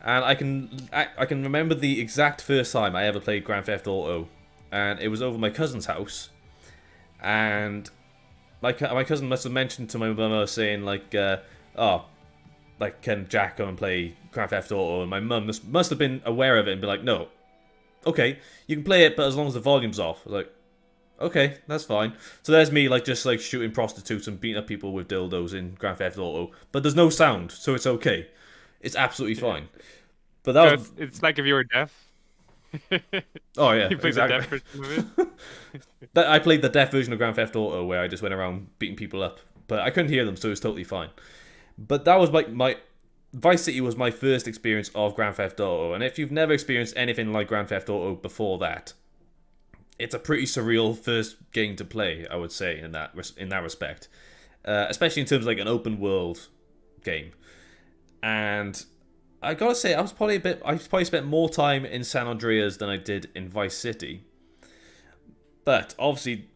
And I can remember the exact first time I ever played Grand Theft Auto, and it was over my cousin's house. And my cousin must have mentioned to my mum saying like, "Oh, like can Jack come and play Grand Theft Auto?" And my mum must have been aware of it and be like, "No, okay, you can play it, but as long as the volume's off." I was like, "Okay, that's fine." So there's me like just like shooting prostitutes and beating up people with dildos in Grand Theft Auto, but there's no sound, so it's okay. It's absolutely fine. But that So was it's like if you were deaf. oh yeah, You played the deaf version of it. I played the deaf version of Grand Theft Auto where I just went around beating people up, but I couldn't hear them, so it was totally fine. But that was my Vice City was my first experience of Grand Theft Auto, and if you've never experienced anything like Grand Theft Auto before that, it's a pretty surreal first game to play, I would say, in that respect, especially in terms of like an open world game. And I gotta say, I probably spent more time in San Andreas than I did in Vice City. But obviously,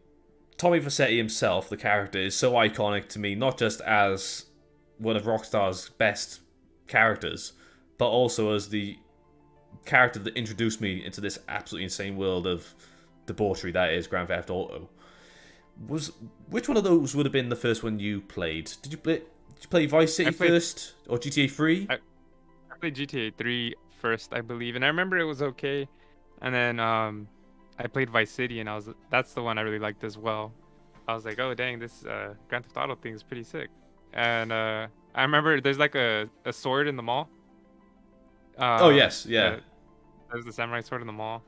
Tommy Vercetti himself, the character, is so iconic to me, not just as one of Rockstar's best characters, but also as the character that introduced me into this absolutely insane world of debauchery that is Grand Theft Auto. Which one of those would have been the first one you played? Did you play Vice City first or GTA 3? I played GTA 3 first, I believe, and I remember it was okay. And then I played Vice City, and that's the one I really liked as well. I was like, oh dang, this Grand Theft Auto thing is pretty sick. And I remember there's like a sword in the mall. Oh yes, yeah. There's the samurai sword in the mall,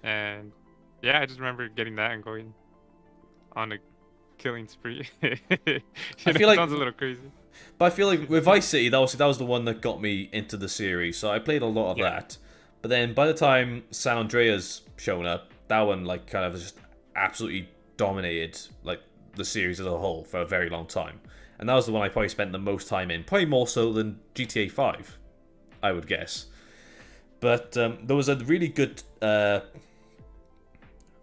and yeah, I just remember getting that and going on a killing spree. I feel like it sounds a little crazy. But I feel like with Vice City, that was the one that got me into the series. So I played a lot of that. But then by the time San Andreas shown up, that one like kind of just absolutely dominated like the series as a whole for a very long time. And that was the one I probably spent the most time in, probably more so than GTA 5, I would guess. But there was a really good.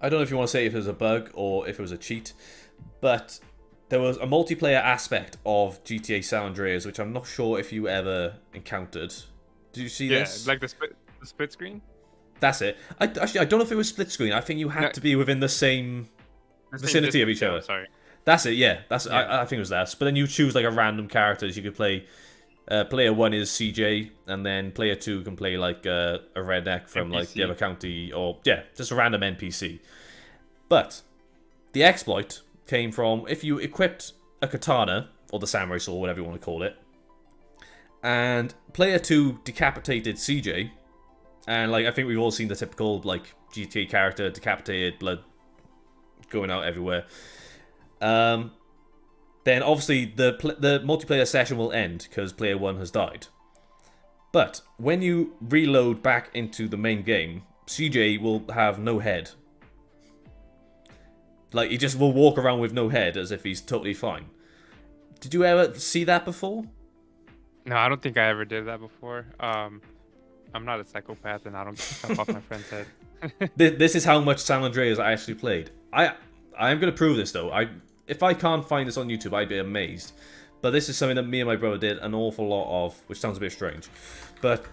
I don't know if you want to say if it was a bug or if it was a cheat, but there was a multiplayer aspect of GTA San Andreas, which I'm not sure if you ever encountered. Did you see this? Yeah, like the split screen? That's it. I don't know if it was split screen. I think you had to be within the same vicinity of each other. Sorry. That's it, yeah. I think it was that. But then you choose like a random characters. You could play... player 1 is CJ, and then player 2 can play like a redneck from NPC. Like the other county, or yeah, just a random NPC. But the exploit came from if you equipped a katana, or the samurai sword, whatever you want to call it, and player 2 decapitated CJ, and like I think we've all seen the typical like GTA character, decapitated, blood going out everywhere. Then obviously the multiplayer session will end because player 1 has died. But when you reload back into the main game, CJ will have no head. Like, he just will walk around with no head as if he's totally fine. Did you ever see that before? No, I don't think I ever did that before. I'm not a psychopath, and I don't chop off my friend's head. This is how much San Andreas I actually played. I am going to prove this, though. If I can't find this on YouTube, I'd be amazed. But this is something that me and my brother did an awful lot of, which sounds a bit strange. But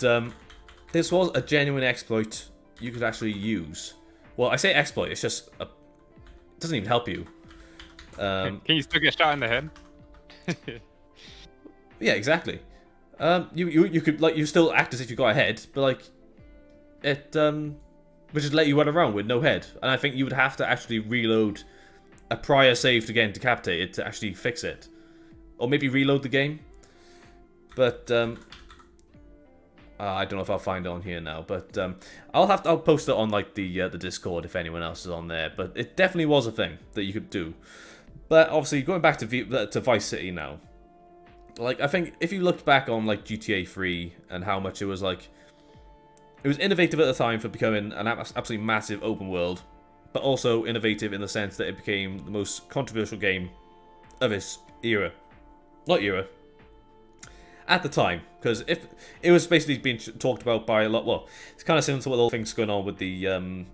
this was a genuine exploit you could actually use. Well, I say exploit. It's just it doesn't even help you. Can you still get shot in the head? Yeah, exactly. You could like you still act as if you got a head, but like it would just let you run around with no head. And I think you would have to actually reload a prior save to get decapitated to actually fix it, or maybe reload the game. But I don't know if I'll find it on here now. But I'll post it on like the Discord if anyone else is on there. But it definitely was a thing that you could do. But obviously going back to Vice City now. Like, I think if you looked back on, like, GTA 3 and how much it was, like... It was innovative at the time for becoming an absolutely massive open world, but also innovative in the sense that it became the most controversial game of its era. Not era. At the time. Because if it was basically being talked about by a lot... Well, it's kind of similar to what all things going on with the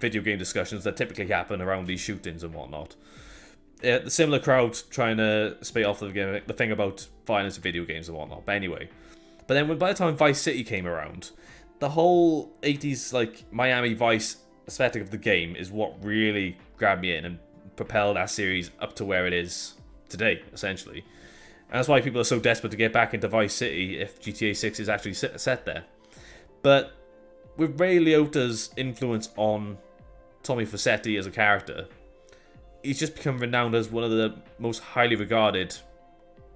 video game discussions that typically happen around these shootings and whatnot. The similar crowd trying to spit off the thing about violence in video games and whatnot. But anyway, by the time Vice City came around, the whole 80s like Miami Vice aesthetic of the game is what really grabbed me in and propelled that series up to where it is today, essentially. And that's why people are so desperate to get back into Vice City if GTA 6 is actually set there. But with Ray Liotta's influence on Tommy Vercetti as a character, he's just become renowned as one of the most highly regarded,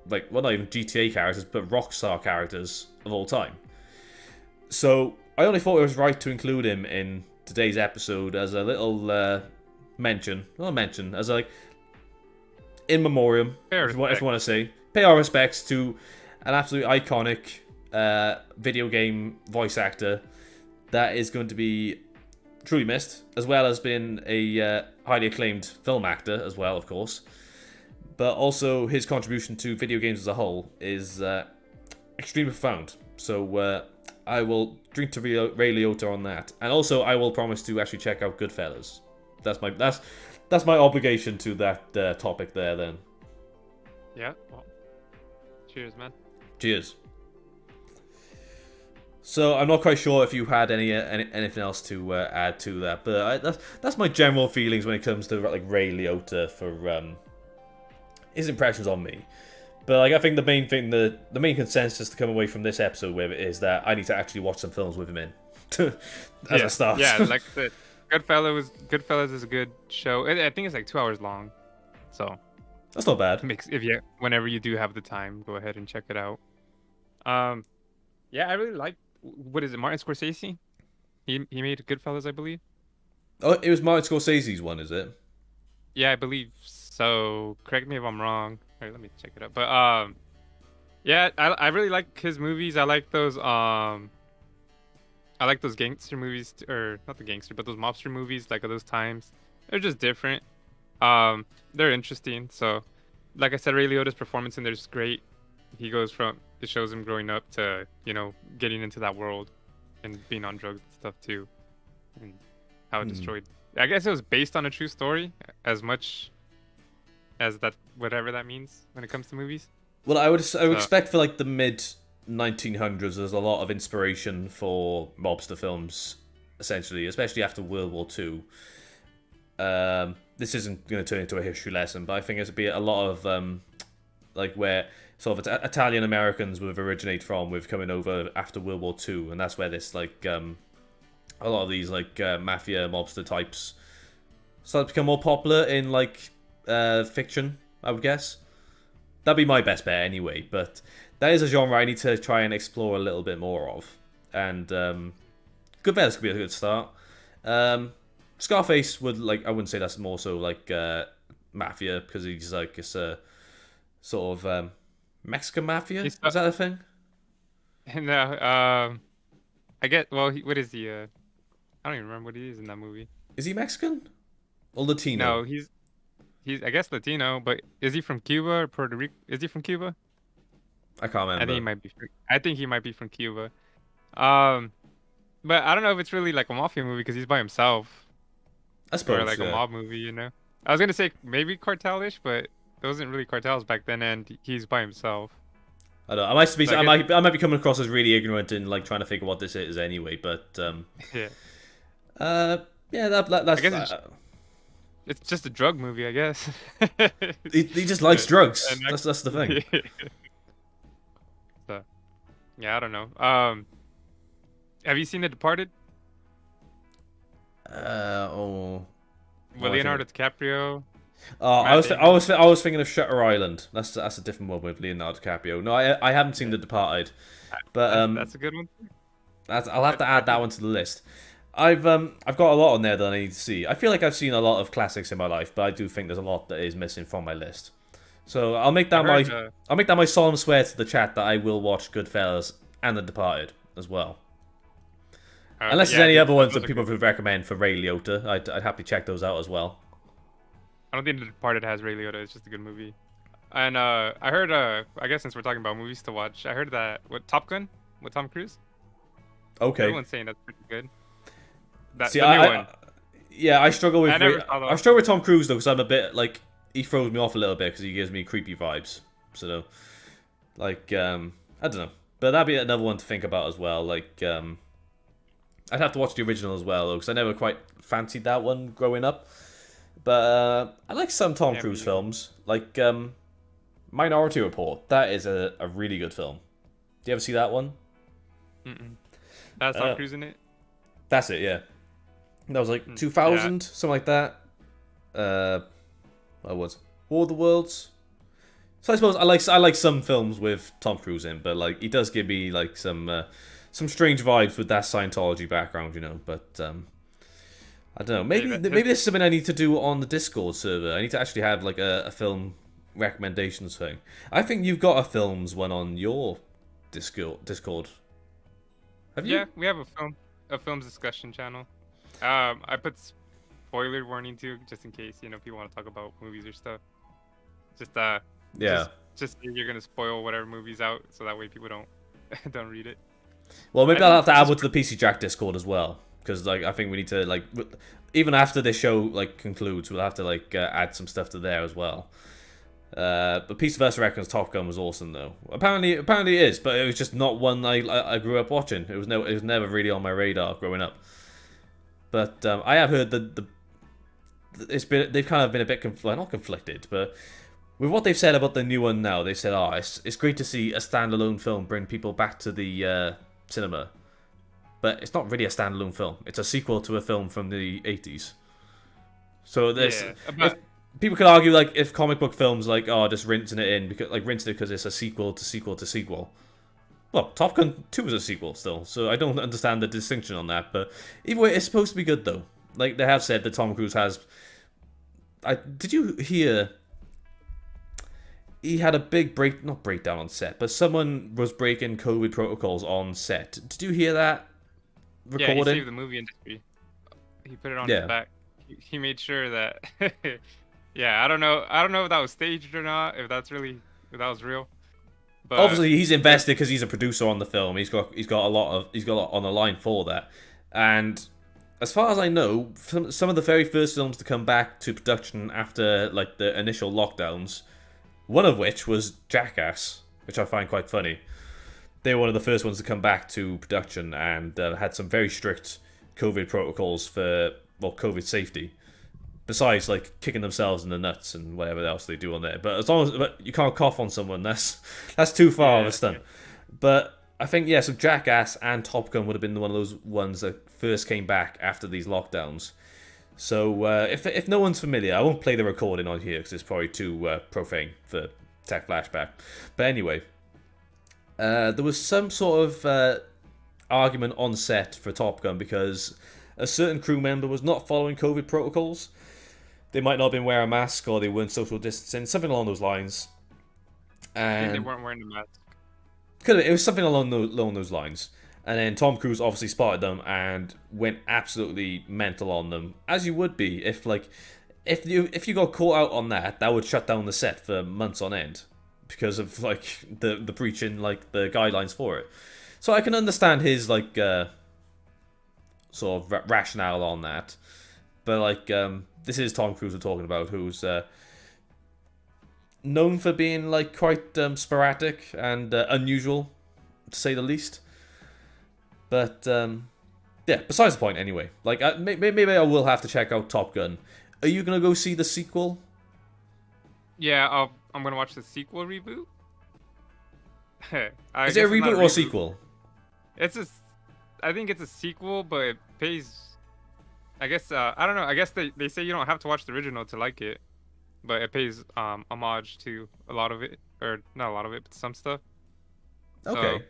like, well, not even GTA characters, but Rockstar characters of all time. So, I only thought it was right to include him in today's episode as a little mention. Not a mention, as like, in memoriam, if you want to say. Pay our respects to an absolutely iconic video game voice actor that is going to be truly missed, as well as being a highly acclaimed film actor as well, of course. But also his contribution to video games as a whole is extremely profound. So I will drink to Ray Liotta on that, and also I will promise to actually check out Goodfellas. That's my obligation to that topic there. Then. Yeah. Well, cheers, man. Cheers. So I'm not quite sure if you had anything else to add to that, but that's my general feelings when it comes to like Ray Liotta for his impressions on me. But like I think the main consensus to come away from this episode with is that I need to actually watch some films with him in as a start. Yeah, like the Goodfellas is a good show. I think it's like 2 hours long, so that's not bad. Whenever you do have the time, go ahead and check it out. Yeah, I really like. What is it, Martin Scorsese? He made Goodfellas, I believe. Oh, it was Martin Scorsese's one, is it? Yeah, I believe so. Correct me if I'm wrong. All right, let me check it out. But yeah, I really like his movies. I like those gangster movies, or not the gangster, but those mobster movies, like of those times. They're just different. They're interesting. So, like I said, Ray Liotta's performance in there is great. It shows him growing up to, getting into that world and being on drugs and stuff too, and how it destroyed. I guess it was based on a true story, as much as that, whatever that means when it comes to movies. Well, I would expect for like the mid 1900s, there's a lot of inspiration for mobster films, essentially, especially after World War II. This isn't going to turn into a history lesson, but I think it'll be a lot of like where sort of Italian Americans would originate from with coming over after World War II, and that's where this like a lot of these like mafia mobster types start to become more popular in like fiction, I would guess. That'd be my best bet anyway, but that is a genre I need to try and explore a little bit more of, and Goodfellas could be a good start. Scarface would, like, I wouldn't say that's more so like mafia, because he's like it's a sort of Mexican mafia. Is that a thing? No, I get. Well, what is he? I don't even remember what he is in that movie. Is he Mexican or Latino? No, he's I guess Latino, but is he from Cuba or Puerto Rico? Is he from Cuba? I can't remember. I think he might be from Cuba. But I don't know if it's really like a mafia movie because he's by himself. I suppose, or like a mob movie, I was gonna say maybe cartel-ish, but there wasn't really cartels back then, and he's by himself. I don't know. I might be coming across as really ignorant and like trying to figure what this is anyway, but yeah. Uh, yeah, I that's guess it's just a drug movie, I guess. he just likes drugs. And That's the thing. so, yeah, I don't know. Have you seen The Departed? Oh, With what am I thinking? Leonardo DiCaprio, Oh, Matt Damon. I was thinking of Shutter Island. That's a different one with Leonardo DiCaprio. No, I haven't seen Yeah, The Departed, but that's a good one. I'll have to I add that think one to the list. I've got a lot on there that I need to see. I feel like I've seen a lot of classics in my life, but I do think there's a lot that is missing from my list. So I heard. I'll make that my solemn swear to the chat that I will watch Goodfellas and The Departed as well. Unless there's Yeah, any dude, other ones those that are people good. would recommend for Ray Liotta, I'd happily check those out as well. I don't think The Departed has Ray Liotta. It's just a good movie. And I heard. I guess since we're talking about movies to watch, I heard that what Top Gun with Tom Cruise. Okay. Everyone's saying that's pretty good. That See, the new one. yeah, I struggle I with never saw I the. struggle with Tom Cruise though because I'm a bit like he throws me off a little bit because he gives me creepy vibes. So, like, I don't know, but that'd be another one to think about as well. Like, I'd have to watch the original as well though because I never quite fancied that one growing up. But I like some Tom Yeah, me Cruise neither. films, like Minority Report. That is a really good film. Do you ever see that one? Mm-mm. That's Tom Uh, Cruise in it. that's it, yeah. That was like Yeah. 2000, something like that. What was War of the Worlds? So I suppose I like some films with Tom Cruise in, but like he does give me like some strange vibes with that Scientology background, you know. But I don't know. Hey, Maybe this is something I need to do on the Discord server. I need to actually have like a film recommendations thing. I think you've got a films one on your Discord. Have yeah, you? we have a films discussion channel. I put spoiler warning too, just in case people want to talk about movies or stuff. Just Yeah. just say you're gonna spoil whatever movie's out, so that way people don't don't read it. Well, I maybe I'll think have to this add is one to the PC Jack Discord as well, because like I think we need to like even after this show like concludes, we'll have to like add some stuff to there as well. But Peace vs. Reckons Top Gun was awesome though. Apparently it is, but it was just not one I grew up watching. It was never really on my radar growing up. But I have heard that they've kind of been a bit not conflicted, but with what they've said about the new one now, they said, "Oh, it's great to see a standalone film bring people back to the cinema." But it's not really a standalone film. It's a sequel to a film from the 80s. So there's yeah, if about people could argue like if comic book films like just rinsing it in because rinsing it because it's a sequel to sequel to sequel. Well, Top Gun 2 is a sequel still, so I don't understand the distinction on that. But either way, it's supposed to be good though. Like they have said that Tom Cruise has. Did you hear? He had a big not breakdown on set, but someone was breaking COVID protocols on set. Did you hear that yeah, he recording? saved the movie industry. He put it on his Yeah. back. He made sure that. Yeah, I don't know if that was staged or not. If that was real, but Obviously, he's it, invested because he's a producer on the film. He's got a lot on the line for that. And as far as I know, some of the very first films to come back to production after like the initial lockdowns, one of which was Jackass, which I find quite funny. They were one of the first ones to come back to production and had some very strict COVID protocols for COVID safety. Besides, like kicking themselves in the nuts and whatever else they do on there, but as long as you can't cough on someone, that's too far of a yeah, stunt. But I think so Jackass and Top Gun would have been one of those ones that first came back after these lockdowns. So if no one's familiar, I won't play the recording on here because it's probably too profane for TechFlashback. But anyway, there was some sort of argument on set for Top Gun because a certain crew member was not following COVID protocols. They might not have been wearing a mask or they weren't social distancing, something along those lines. I think they And weren't wearing the mask. it was something along those lines. And then Tom Cruise obviously spotted them and went absolutely mental on them, as you would be if you got caught out on that, that would shut down the set for months on end because of like the breaching like the guidelines for it. So I can understand his like sort of rationale on that, but like this is Tom Cruise we're talking about, who's known for being like quite sporadic and unusual, to say the least. But Yeah, besides the point anyway. Like, maybe I will have to check out Top Gun. Are you gonna go see the sequel? Yeah, I'm gonna watch the sequel reboot. I Is it a guess it's not a reboot or a reboot. sequel? It's a, I think it's a sequel, but it pays. I guess I don't know. I guess they say you don't have to watch the original to like it, but it pays homage to a lot of it, or not a lot of it, but some stuff. So Okay.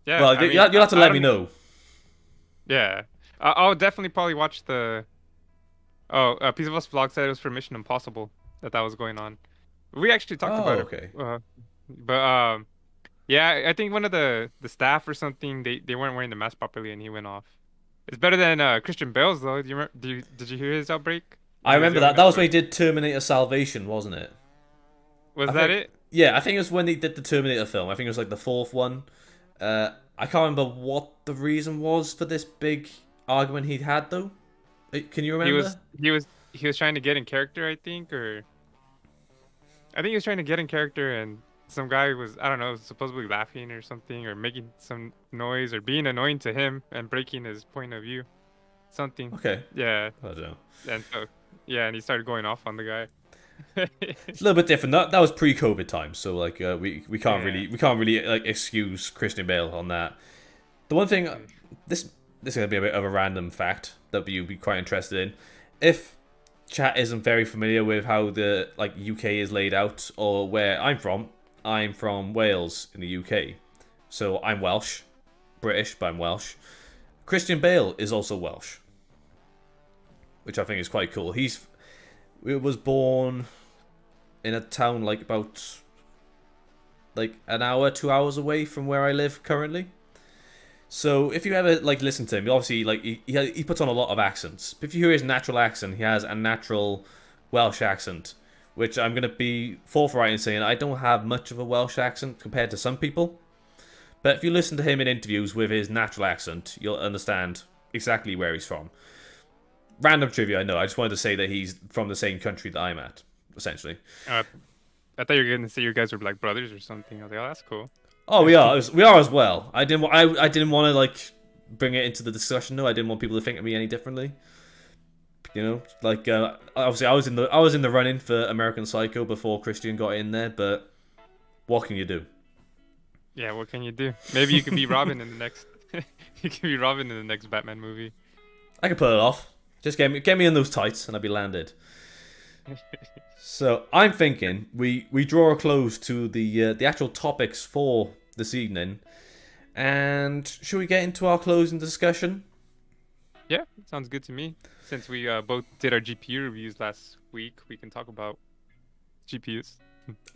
yeah, Well, I mean, you'll have to I let me don't. know. Yeah, I'll definitely probably watch the. Oh, a piece of us vlog said it was for Mission Impossible that was going on. We actually talked Oh, about it, okay. but yeah, I think one of the staff or something they weren't wearing the mask properly and he went off. It's better than Christian Bale's though. Do you remember, did you hear his outbreak I when he was remember yelling that. That at was when the? he did Terminator Salvation, wasn't it? Was I that think. it? Yeah, I think it was when they did the Terminator film. I think it was like the fourth one. I can't remember what the reason was for this big argument he'd had though. Can you He remember? was he was he was trying to get in character, I think, or I think he was trying to get in character and some guy was I don't know supposedly laughing or something or making some noise or being annoying to him and breaking his point of view. Something. Okay. Yeah. I don't know. And so yeah, and he started going off on the guy. It's a little bit different. That was pre-COVID times, so like we can't Yeah. really like excuse Christian Bale on that. The one thing this is gonna be a bit of a random fact that you'd be quite interested in. If chat isn't very familiar with how the like UK is laid out or where I'm from Wales in the UK, so I'm Welsh, British, but I'm Welsh. Christian Bale is also Welsh, which I think is quite cool. He was born in a town like about like an hour, 2 hours away from where I live currently. So if you ever like listen to him, obviously like he puts on a lot of accents. But if you hear his natural accent, he has a natural Welsh accent, which I'm gonna be forthright in saying I don't have much of a Welsh accent compared to some people. But if you listen to him in interviews with his natural accent, you'll understand exactly where he's from. Random trivia, I know. I just wanted to say that he's from the same country that I'm at, essentially. Uh, I thought you were gonna say you guys were like brothers or something. I was like, oh, that's cool. Oh, we are. We are as well. I didn't want to like bring it into the discussion. No, I didn't want people to think of me any differently. You know, like obviously I was in the running for American Psycho before Christian got in there, but what can you do? Yeah, what can you do? Maybe you could be Robin in the next. You could be Robin in the next Batman movie. I can pull it off. Just get me in those tights and I'll be landed. So I'm thinking we draw a close to the actual topics for this evening, and should we get into our closing discussion? Yeah, sounds good to me. Since we both did our GPU reviews last week, we can talk about GPUs.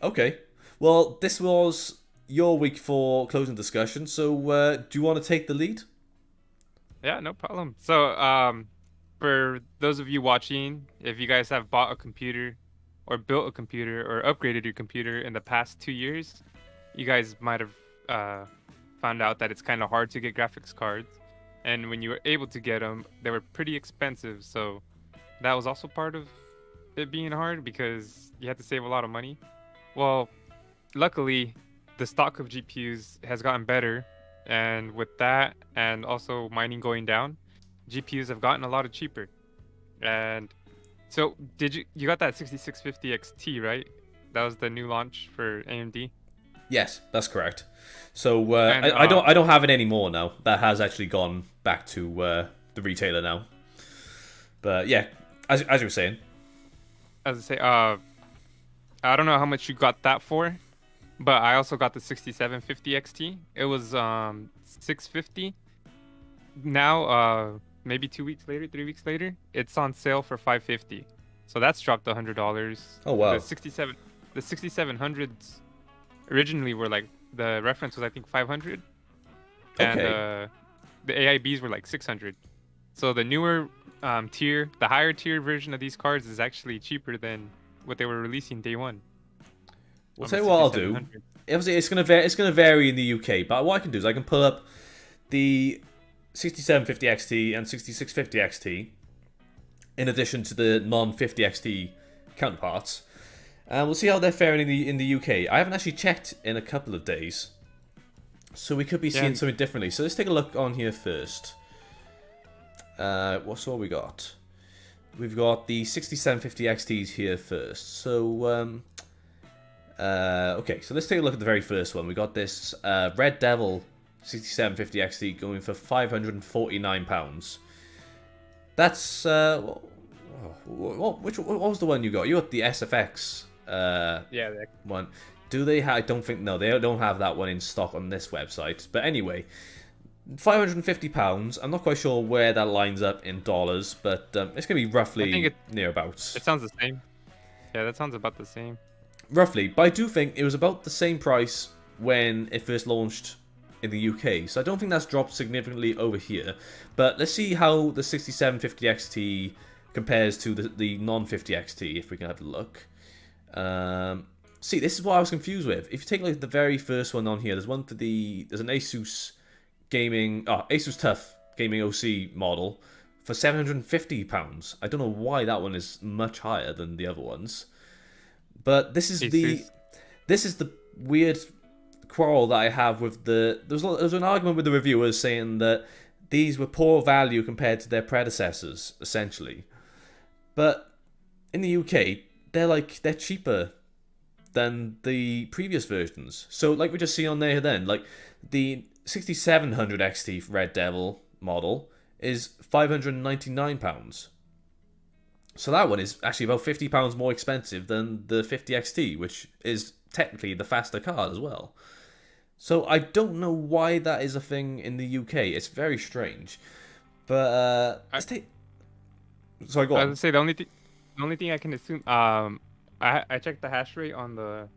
Okay. Well, this was your week for closing discussion, so do you want to take the lead? Yeah, no problem. So, for those of you watching, if you guys have bought a computer or built a computer or upgraded your computer in the past 2 years, you guys might have found out that it's kind of hard to get graphics cards. And when you were able to get them, they were pretty expensive. So that was also part of it being hard because you had to save a lot of money. Well, luckily, the stock of GPUs has gotten better. And with that, and also mining going down, GPUs have gotten a lot cheaper. And so, you got that 6650 XT, right? That was the new launch for AMD. Yes, that's correct. So And I don't have it anymore now. That has actually gone back to the retailer now. But yeah, as you were saying. as I say, I don't know how much you got that for, but I also got the 6750 XT. It was 650. Now, maybe 2 weeks later, 3 weeks later, it's on sale for 550. So that's dropped $100. Oh wow. The 6700s originally were like the reference was I think 500, and Okay. the AIBs were like 600. So the newer the higher tier version of these cards is actually cheaper than what they were releasing day one. We'll on tell the you what I'll do. 6700. Obviously, it's gonna vary in the UK, but what I can do is I can pull up the 6750 XT and 6650 XT in addition to the non-50 XT counterparts, and we'll see how they're faring in the UK. I haven't actually checked in a couple of days, So we could be Yeah, seeing something differently. So let's take a look on here first. What we got? We've got the 6750 XTs here first. So, okay, so let's take a look at the very first one. We got this Red Devil 6750 XT going for £549. That's, what was the one you got? You got the SFX yeah. one. Do they have, I don't think, no, they don't have that one in stock on this website. But anyway, £550. I'm not quite sure where that lines up in dollars, but it's going to be roughly nearabouts. It sounds the same. Yeah, that sounds about the same. Roughly, but I do think it was about the same price when it first launched in the UK, so I don't think that's dropped significantly over here. But let's see how the 6750 XT compares to the non-50 XT, if we can have a look. See, this is what I was confused with. If you take like the very first one on here, there's one for there's an Asus TUF Gaming OC model for £750. I don't know why that one is much higher than the other ones. But this is the weird quarrel that I have with there was an argument with the reviewers saying that these were poor value compared to their predecessors, essentially. But in the UK, they're cheaper than the previous versions. So like we just see on there then, like the 6700 XT Red Devil model is £599. So that one is actually about £50 more expensive than the 50 XT, which is technically the faster card as well. So I don't know why that is a thing in the UK. It's very strange. But sorry, go on. I would say the only thing I can assume. I checked the hash rate on the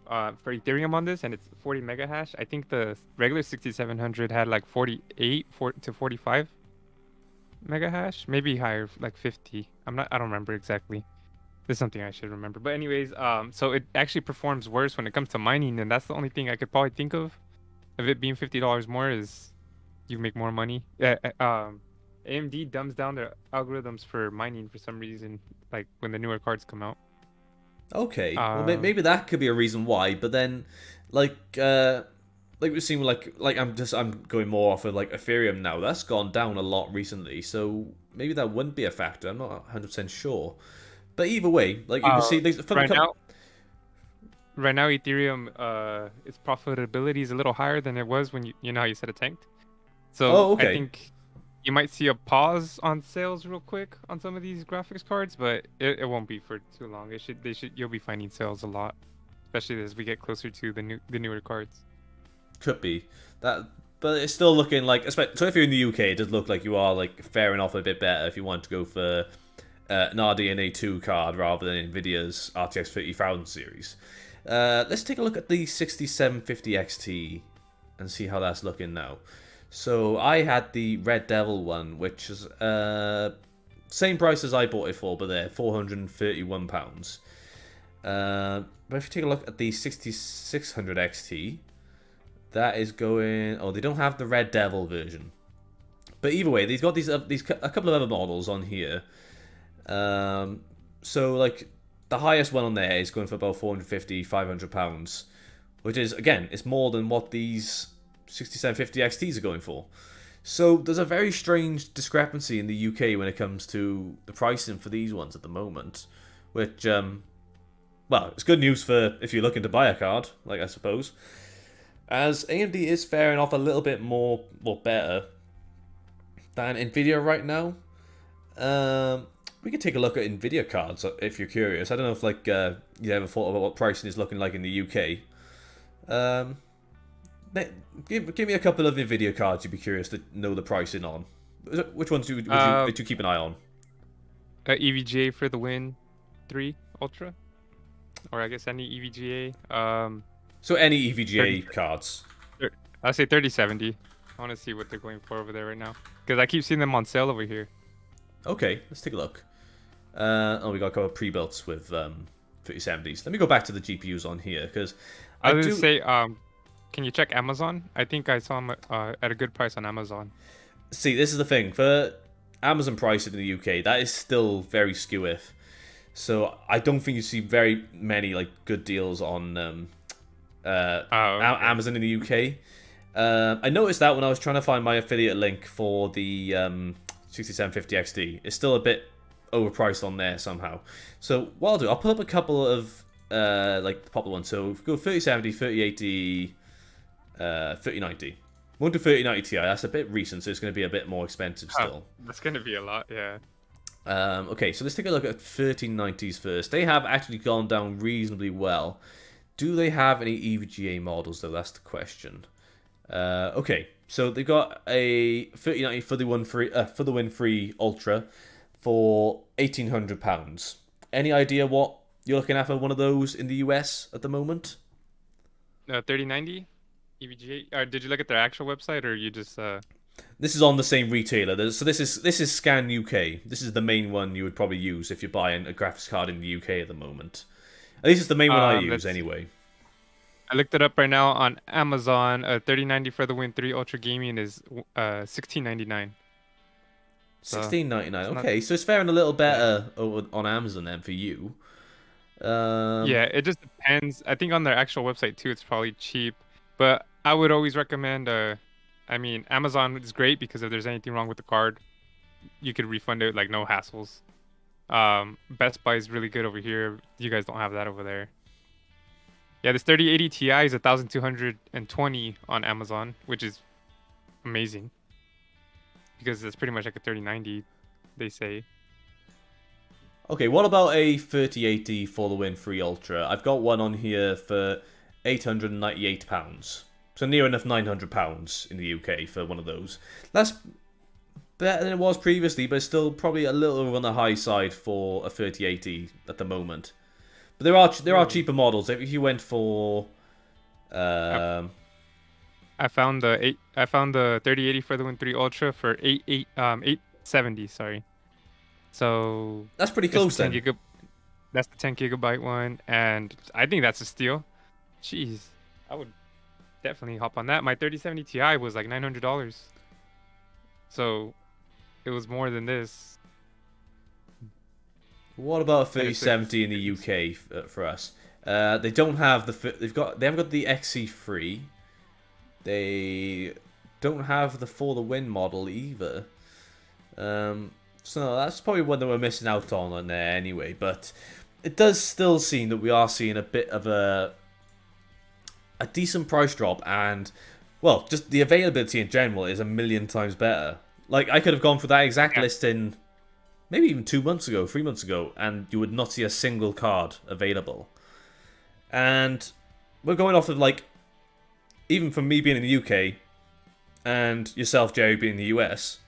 for Ethereum on this, and it's 40 mega hash. I think the regular 6700 had like 48 to 45 mega hash, maybe higher, like 50. I don't remember exactly. This is something I should remember. But anyways, so it actually performs worse when it comes to mining, and that's the only thing I could probably think of it being $50 more is you make more money. AMD dumbs down their algorithms for mining for some reason, like when the newer cards come out. Okay, well maybe that could be a reason why. But then, like we've seen, like I'm going more off of like Ethereum now. That's gone down a lot recently, so maybe that wouldn't be a factor. I'm not 100% sure. But either way, like you can see, right now Ethereum, its profitability is a little higher than it was when you know how you said it tanked. So I think you might see a pause on sales real quick on some of these graphics cards, but it won't be for too long. You'll be finding sales a lot, especially as we get closer to the newer cards. Could be that, but it's still looking like, so if you're in the UK, it does look like you are like faring off a bit better if you want to go for an RDNA 2 card rather than Nvidia's RTX 30,000 series. Let's take a look at the 6750 XT and see how that's looking now. So I had the Red Devil one, which is same price as I bought it for, but they're £431. But if you take a look at the 6600 XT, that is going. Oh, they don't have the Red Devil version. But either way, they've got a couple of other models on here. So like the highest one on there is going for about £450-500, which is, again, it's more than what these 6750 XTs are going for. So there's a very strange discrepancy in the UK when it comes to the pricing for these ones at the moment, which well, it's good news for if you're looking to buy a card, like I suppose, as AMD is faring off a little bit more better than Nvidia right now. We could take a look at Nvidia cards if you're curious. I don't know if like you ever thought about what pricing is looking like in the UK. Give me a couple of Nvidia cards you'd be curious to know the pricing on. Which ones would you keep an eye on? EVGA for the Win 3 Ultra, or I guess any EVGA. So any EVGA cards. I'll say 3070. I want to see what they're going for over there right now, because I keep seeing them on sale over here. Okay, let's take a look. We got a couple of pre-builts with 3070s. Let me go back to the GPUs on here, because I would say, can you check Amazon? I think I saw them at a good price on Amazon. See, this is the thing. For Amazon pricing in the UK, that is still very skew-if. So I don't think you see very many like good deals on Oh, okay. Amazon in the UK. I noticed that when I was trying to find my affiliate link for the 6750 XD. It's still a bit overpriced on there somehow. So what I'll do, I'll put up a couple of like the popular ones. So go 3070, 3080, 3090. Won't do 3090 Ti. That's a bit recent, so it's going to be a bit more expensive still. That's gonna be a lot, yeah. Okay, so let's take a look at 1390s first. They have actually gone down reasonably well. Do they have any EVGA models though? That's the question. Okay, so they've got a 3090 for the Win Free Ultra for £1,800. Any idea what you're looking at for one of those in the US at the moment? 3090 EVGA. Or did you look at their actual website, or you just This is on the same retailer. So this is Scan UK. This is the main one you would probably use if you're buying a graphics card in the UK at the moment. At least it's the main one I use anyway. I looked it up right now on Amazon. 3090 for the Win 3 Ultra Gaming is 1699. $16.99. Okay, so it's faring a little better on Amazon then for you. Yeah, it just depends. I think on their actual website too, it's probably cheap. But I would always recommend. I mean, Amazon is great because if there's anything wrong with the card, you could refund it like no hassles. Best Buy is really good over here. You guys don't have that over there. Yeah, this 3080 Ti is 1,220 on Amazon, which is amazing because it's pretty much like a 3090, they say. Okay, what about a 3080 for the Win 3 Ultra? I've got one on here for £898. So near enough £900 in the UK for one of those. That's better than it was previously, but it's still probably a little on the high side for a 3080 at the moment. But there are cheaper models. If you went for, I found the 3080 for the Win 3 Ultra for 870. Sorry, so that's pretty close then. That's the 10 gigabyte one, and I think that's a steal. Jeez, I would definitely hop on that. My 3070 Ti was like $900, so it was more than this. What about 3070 in the UK for us? They don't have they haven't got the XC3. They don't have the For the Win model either. So that's probably one that we're missing out on there anyway. But it does still seem that we are seeing a bit of a decent price drop, and well, just the availability in general is a million times better. Like I could have gone for that exact listing maybe even 2 months ago, 3 months ago, and you would not see a single card available. And we're going off of like, even from me being in the UK, and yourself, Jerry, being in the US,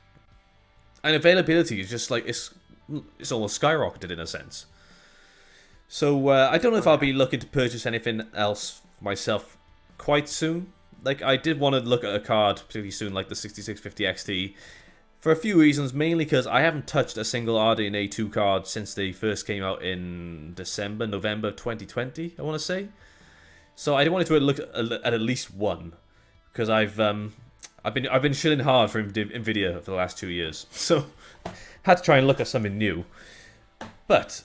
and availability is just like, it's almost skyrocketed in a sense. So I don't know if I'll be looking to purchase anything else myself quite soon. Like I did want to look at a card pretty soon, like the 6650 XT, for a few reasons, mainly because I haven't touched a single RDNA 2 card since they first came out in November 2020, I want to say. So I wanted to look at least one, because I've been shilling hard for Nvidia for the last 2 years, so had to try and look at something new. But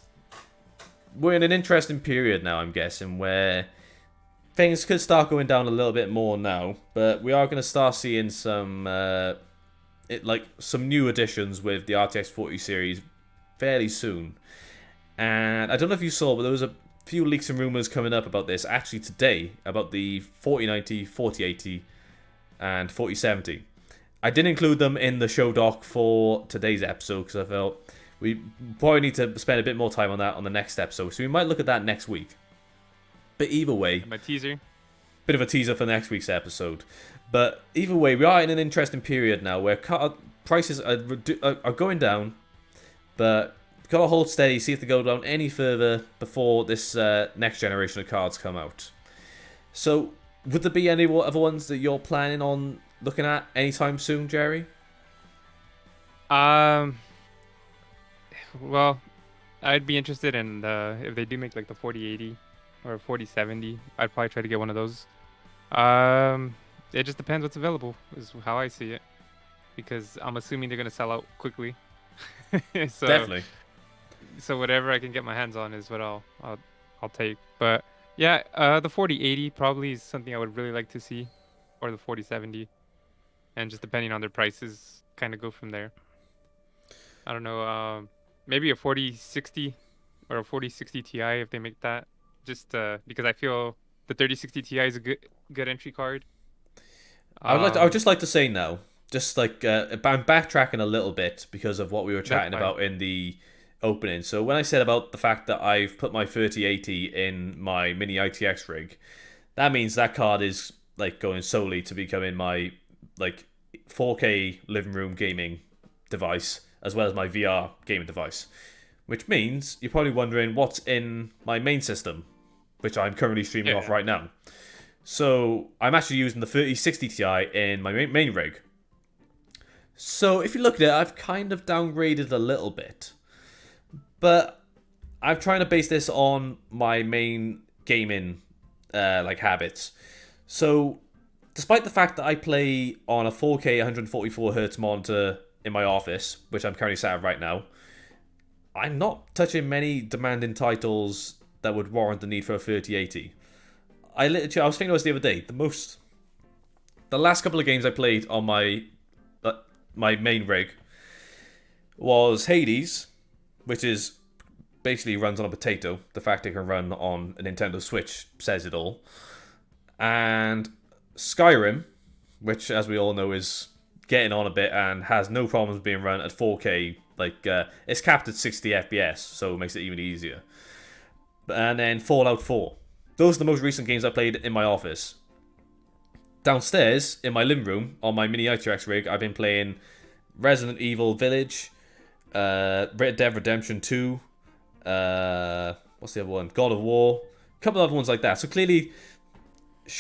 we're in an interesting period now, I'm guessing, where things could start going down a little bit more now, but we are going to start seeing some some new additions with the RTX 40 series fairly soon. And I don't know if you saw, but there was a few leaks and rumors coming up about this actually today, about the 4090, 4080, and 4070. I didn't include them in the show doc for today's episode because I felt we probably need to spend a bit more time on that on the next episode, so we might look at that next week. But either way, my teaser. Bit of a teaser for next week's episode. But either way, we are in an interesting period now where prices are going down, but we've got to hold steady, see if they go down any further before this next generation of cards come out. So, would there be any other ones that you're planning on looking at anytime soon, Jerry? Well, I'd be interested in if they do make like the 4080 or 4070. I'd probably try to get one of those. It just depends what's available, is how I see it, because I'm assuming they're gonna sell out quickly. So, definitely. So whatever I can get my hands on is what I'll take. But Yeah, the 4080 probably is something I would really like to see, or the 4070, and just depending on their prices, kind of go from there. I don't know, maybe a 4060 or a 4060 Ti if they make that, just because I feel the 3060 Ti is a good entry card. I would Um, just like to say now, just like I'm backtracking a little bit because of what we were that's chatting fine. about in the opening. So when I said about the fact that I've put my 3080 in my mini ITX rig, that means that card is like going solely to becoming my like 4K living room gaming device as well as my VR gaming device. Which means you're probably wondering what's in my main system, which I'm currently streaming off Yeah. right now. So I'm actually using the 3060 Ti in my main rig. So if you look at it, I've kind of downgraded a little bit, but I'm trying to base this on my main gaming like habits. So despite the fact that I play on a 4K 144 hertz monitor in my office, which I'm currently sat at right now, I'm not touching many demanding titles that would warrant the need for a 3080. I was thinking about this the other day. The last couple of games I played on my main rig was Hades, which is basically runs on a potato. The fact it can run on a Nintendo Switch says it all. And Skyrim, which, as we all know, is getting on a bit and has no problems being run at 4K. Like it's capped at 60 FPS, so it makes it even easier. And then Fallout 4. Those are the most recent games I played in my office. Downstairs in my living room on my mini ITX rig, I've been playing Resident Evil Village, Red Dead Redemption 2, what's the other one? God of War, a couple of other ones like that. So clearly,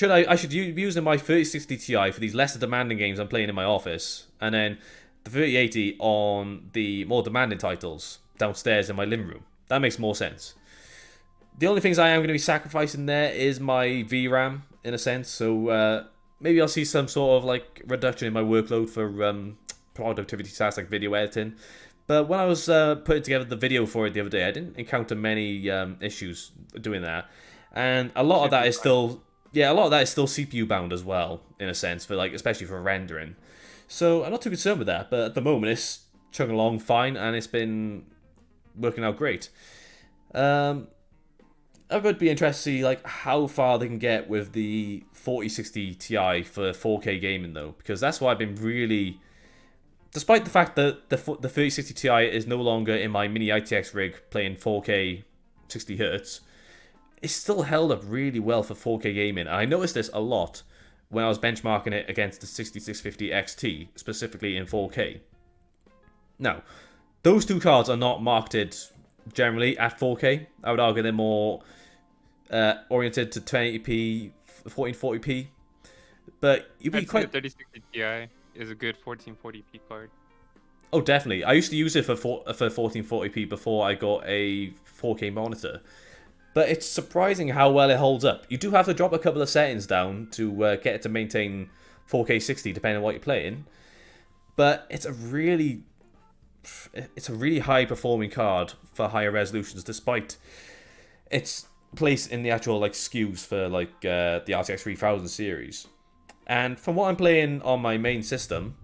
I should be using my 3060 Ti for these lesser demanding games I'm playing in my office, and then the 3080 on the more demanding titles downstairs in my living room. That makes more sense. The only things I am going to be sacrificing there is my VRAM in a sense. So maybe I'll see some sort of like reduction in my workload for productivity tasks like video editing. But when I was putting together the video for it the other day, I didn't encounter many issues doing that, and a lot of Should that be is fine. still a lot of that is still CPU bound as well in a sense for like especially for rendering. So I'm not too concerned with that. But at the moment, it's chugging along fine, and it's been working out great. Um, I would be interested to see like how far they can get with the 4060 Ti for 4K gaming though, because that's why I've been really, despite the fact that the 3060 Ti is no longer in my mini ITX rig playing 4K 60 hertz, it's still held up really well for 4K gaming. And I noticed this a lot when I was benchmarking it against the 6650 XT, specifically in 4K. Now, those two cards are not marketed generally at 4K. I would argue they're more oriented to 1080p, 1440p. But you'd be I'd say the quite. 3060 Ti is a good 1440p card. Oh, definitely. I used to use it for 1440p before I got a 4K monitor. But it's surprising how well it holds up. You do have to drop a couple of settings down to get it to maintain 4K 60, depending on what you're playing. But it's a really high performing card for higher resolutions, despite its place in the actual like SKUs for like the RTX 3000 series. And from what I'm playing on my main system,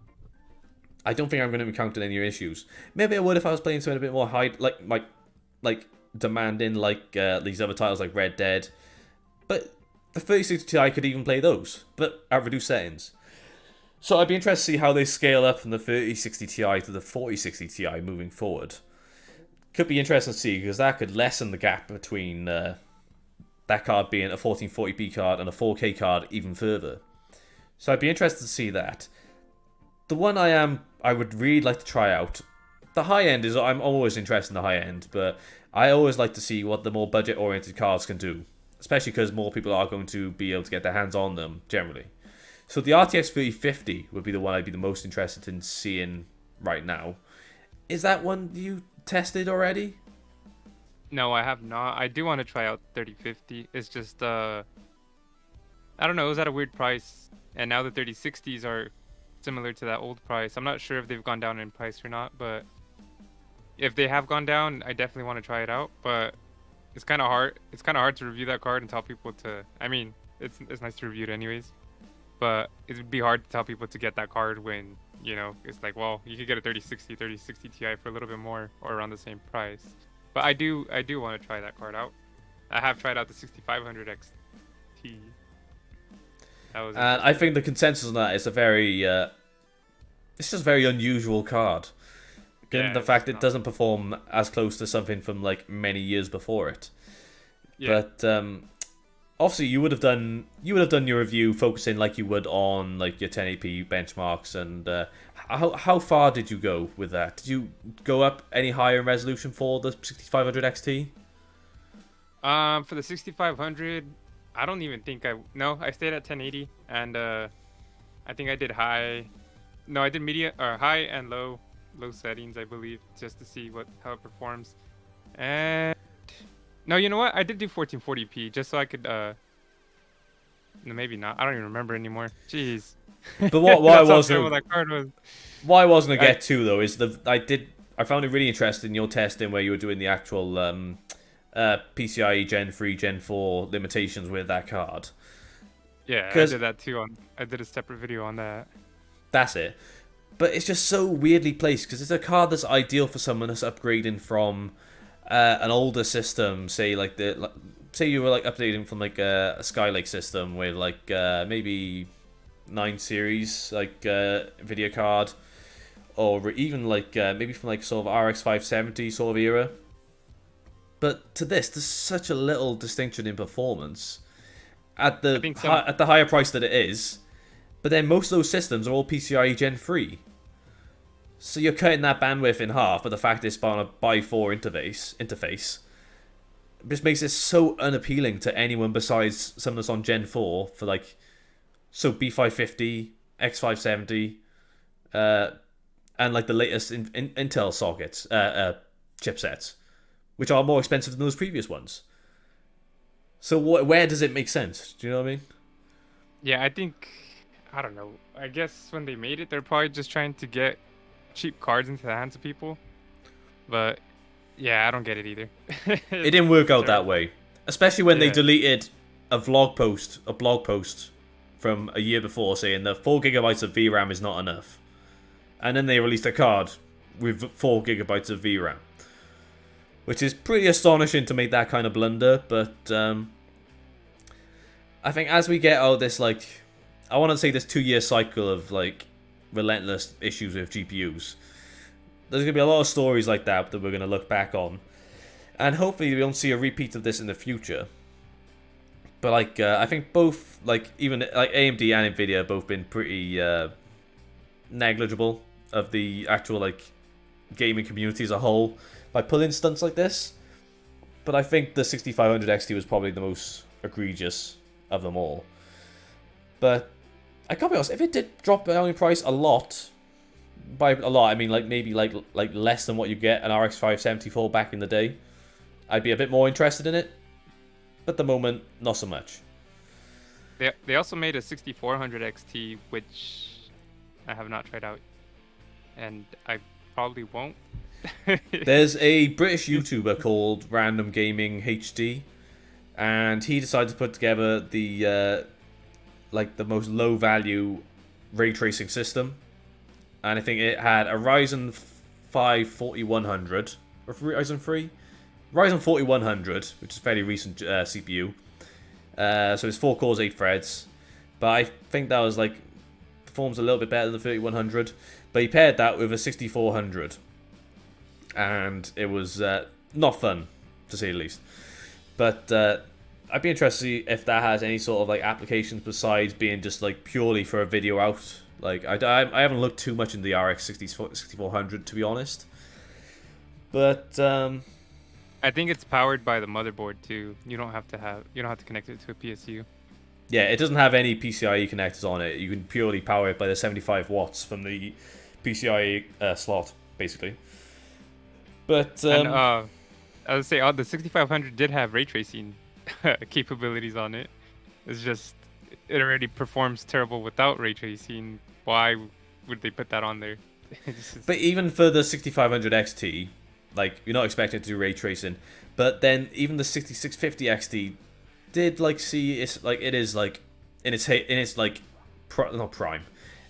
I don't think I'm going to encounter any issues. Maybe I would if I was playing something a bit more high, like demanding, like these other titles like Red Dead. But the 3060 Ti could even play those, but at reduced settings. So I'd be interested to see how they scale up from the 3060 Ti to the 4060 Ti moving forward. Could be interesting to see because that could lessen the gap between that card being a 1440p card and a 4K card even further. So I'd be interested to see that. The one I would really like to try out. The high end is I'm always interested in the high end, but I always like to see what the more budget oriented cards can do, especially because more people are going to be able to get their hands on them generally. So the RTX 3050 would be the one I'd be the most interested in seeing right now. Is that one you tested already? No, I have not. I do want to try out 3050. It's just I don't know, it was at a weird price, and now the 3060s are similar to that old price. I'm not sure if they've gone down in price or not, but if they have gone down, I definitely want to try it out. But it's kind of hard. It's kind of hard to review that card and tell people to. I mean, it's nice to review it anyways, but it would be hard to tell people to get that card when it's like, well, you could get a 3060 Ti for a little bit more or around the same price. But I do want to try that card out. I have tried out the 6500 XT. That was. And I think the consensus on that is it's just a very unusual card. Given Yeah, the it's fact it not- doesn't perform as close to something from like many years before it. Yeah. But obviously you would have done your review focusing like you would on like your 1080p benchmarks, and how far did you go with that? Did you go up any higher in resolution for the 6500 XT? For the 6500, I don't even think I stayed at 1080, and I think I did high. No, I did medium or high and low settings, I believe, just to see how it performs. And no, you know what? I did do 1440p just so I could no, maybe not. I don't even remember anymore. Jeez. But what I That's how was terrible that card was. what I was gonna get to though is I found it really interesting in your testing where you were doing the actual PCIe Gen 3, Gen 4 limitations with that card. Yeah, I 'Cause- did that too. I did a separate video on that. That's it. But it's just so weirdly placed because it's a card that's ideal for someone that's upgrading from an older system, say say you were like updating from like a Skylake system with like maybe 9 series like video card, or even like maybe from like sort of RX 570 sort of era. But to this, there's such a little distinction in performance at the at the higher price that it is. But then most of those systems are all PCIe Gen 3. So you're cutting that bandwidth in half, but the fact it's on a by-4 interface just makes it so unappealing to anyone besides someone that's on Gen 4 for like B550, X570, and like the latest Intel sockets, chipsets, which are more expensive than those previous ones. So where does it make sense? Do you know what I mean? Yeah, I don't know. I guess when they made it, they're probably just trying to get cheap cards into the hands of people. But yeah, I don't get it either. It didn't work out that way, especially when they Yeah. deleted a blog post from a year before saying that 4 gigabytes of VRAM is not enough, and then they released a card with 4 gigabytes of VRAM, which is pretty astonishing to make that kind of blunder. But I think as we get out of this, like, I want to say this 2-year cycle of like relentless issues with GPUs, there's going to be a lot of stories like that we're going to look back on, and hopefully we don't see a repeat of this in the future. But like I think both, like even like AMD and Nvidia have both been pretty negligible of the actual like gaming community as a whole by pulling stunts like this. But I think the 6500 XT was probably the most egregious of them all. But I can't be honest, if it did drop down in price a lot, by a lot I mean like maybe like less than what you get an RX 574 back in the day, I'd be a bit more interested in it. But at the moment, not so much. They also made a 6400 XT, which I have not tried out, and I probably won't. There's a British YouTuber called Random Gaming HD, and he decided to put together the like the most low value ray tracing system, and I think it had a Ryzen 5 4100 or Ryzen 3. Ryzen 4100, which is a fairly recent CPU. So it's 4 cores, 8 threads. But I think that was like performs a little bit better than the 3100. But he paired that with a 6400, and it was not fun, to say the least. But I'd be interested to see if that has any sort of like applications besides being just like purely for a video out. Like I haven't looked too much into the RX 6400 to be honest. But I think it's powered by the motherboard too. You don't have to connect it to a PSU. yeah, it doesn't have any PCIe connectors on it. You can purely power it by the 75 watts from the PCIe slot, basically. But And I would say the 6500 did have ray tracing capabilities on it. It's just it already performs terrible without ray tracing. Why would they put that on there? but even for the 6500 XT, Like you're not expecting it to do ray tracing, but then even the 6650 XT did like see it's like it is like in its like not prime.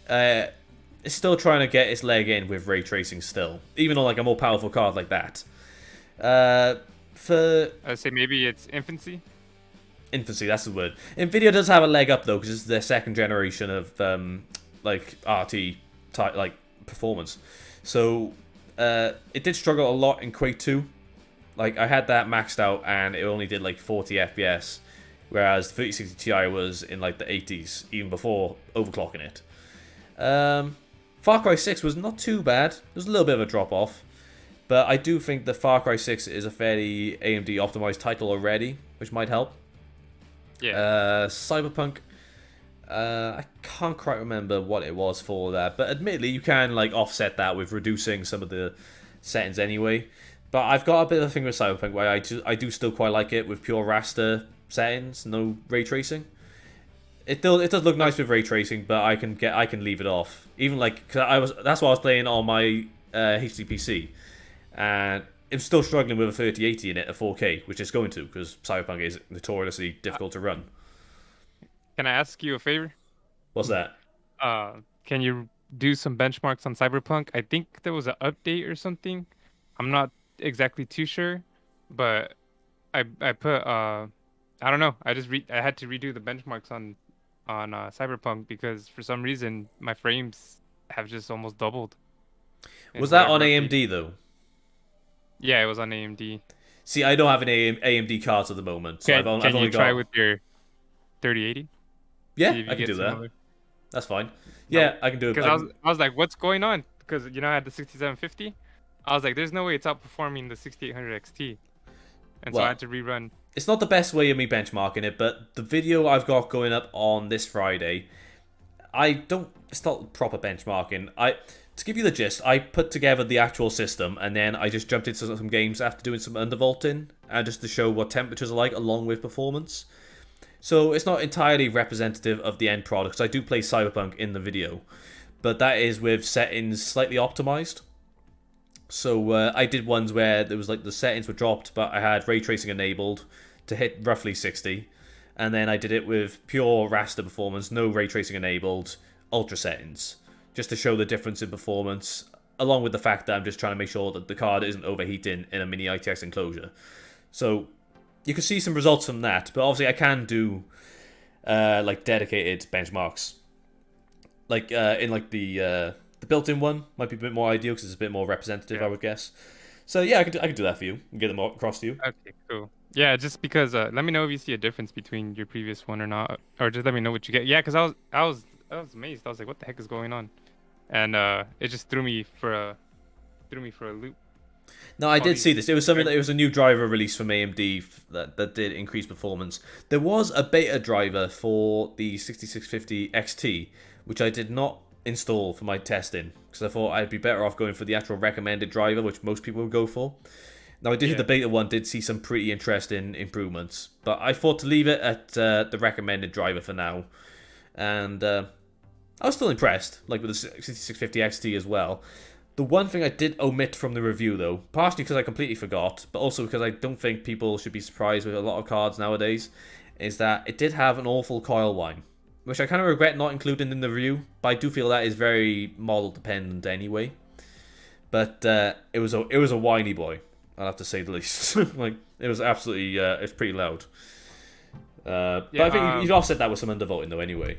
It's still trying to get its leg in with ray tracing still, even on like a more powerful card like that. For I'd say maybe it's infancy. infancy, that's the word. Nvidia does have a leg up though, because it's their second generation of like RT type like performance. So it did struggle a lot in Quake 2. Like I had that maxed out and it only did like 40 FPS, whereas the 3060 Ti was in like the 80s even before overclocking it. Far Cry 6 was not too bad. There's a little bit of a drop off, but I do think the Far Cry 6 is a fairly AMD optimized title already, which might help. Yeah. Cyberpunk, I can't quite remember what it was for that, but admittedly you can like offset that with reducing some of the settings anyway. But I've got a bit of a thing with Cyberpunk where I do still quite like it with pure raster settings, no ray tracing. It does look nice with ray tracing, but I can leave it off. Even like that's what I was playing on my HD PC, and I'm still struggling with a 3080 in it at 4K, which it's going to because Cyberpunk is notoriously difficult to run. Can I ask you a favor? What's that? Can you do some benchmarks on Cyberpunk? I think there was an update or something. I'm not exactly too sure, but I put I don't know. I had to redo the benchmarks on Cyberpunk because for some reason my frames have just almost doubled. Was that on AMD though? Yeah, it was on AMD. See, I don't have an AMD card at the moment, so Can you try with your 3080? Yeah, I can do that. That's fine. Yeah, I can do it. Because I was like, what's going on? Because I had the 6750. I was like, there's no way it's outperforming the 6800 XT, and so I had to rerun. It's not the best way of me benchmarking it, but the video I've got going up on this Friday, it's not proper benchmarking. To give you the gist, I put together the actual system, and then I just jumped into some games after doing some undervolting, and just to show what temperatures are like along with performance. So it's not entirely representative of the end product, because I do play Cyberpunk in the video, but that is with settings slightly optimized. So I did ones where there was like the settings were dropped, but I had ray tracing enabled to hit roughly 60, and then I did it with pure raster performance, no ray tracing enabled, ultra settings, just to show the difference in performance, along with the fact that I'm just trying to make sure that the card isn't overheating in a mini ITX enclosure. So you can see some results from that, but obviously I can do like dedicated benchmarks, like in like the built-in one might be a bit more ideal because it's a bit more representative, I would guess. So yeah, I could do that for you and get them across to you. Okay, cool. Yeah, just because let me know if you see a difference between your previous one or not, or just let me know what you get. Yeah, because I was amazed. I was like, what the heck is going on? And it just threw me for a loop. No, I did see this. It was something that it was a new driver released from AMD that did increase performance. There was a beta driver for the 6650 XT, which I did not install for my testing because I thought I'd be better off going for the actual recommended driver, which most people would go for. Now I did the beta one, did see some pretty interesting improvements, but I thought to leave it at the recommended driver for now, and I was still impressed, like with the 6650 XT as well. The one thing I did omit from the review though, partially because I completely forgot, but also because I don't think people should be surprised with a lot of cards nowadays, is that it did have an awful coil whine, which I kind of regret not including in the review, but I do feel that is very model dependent anyway. But it was a whiny boy, I'll have to say the least. Like it was absolutely it's pretty loud. But I think you'd offset that with some undervolting though anyway.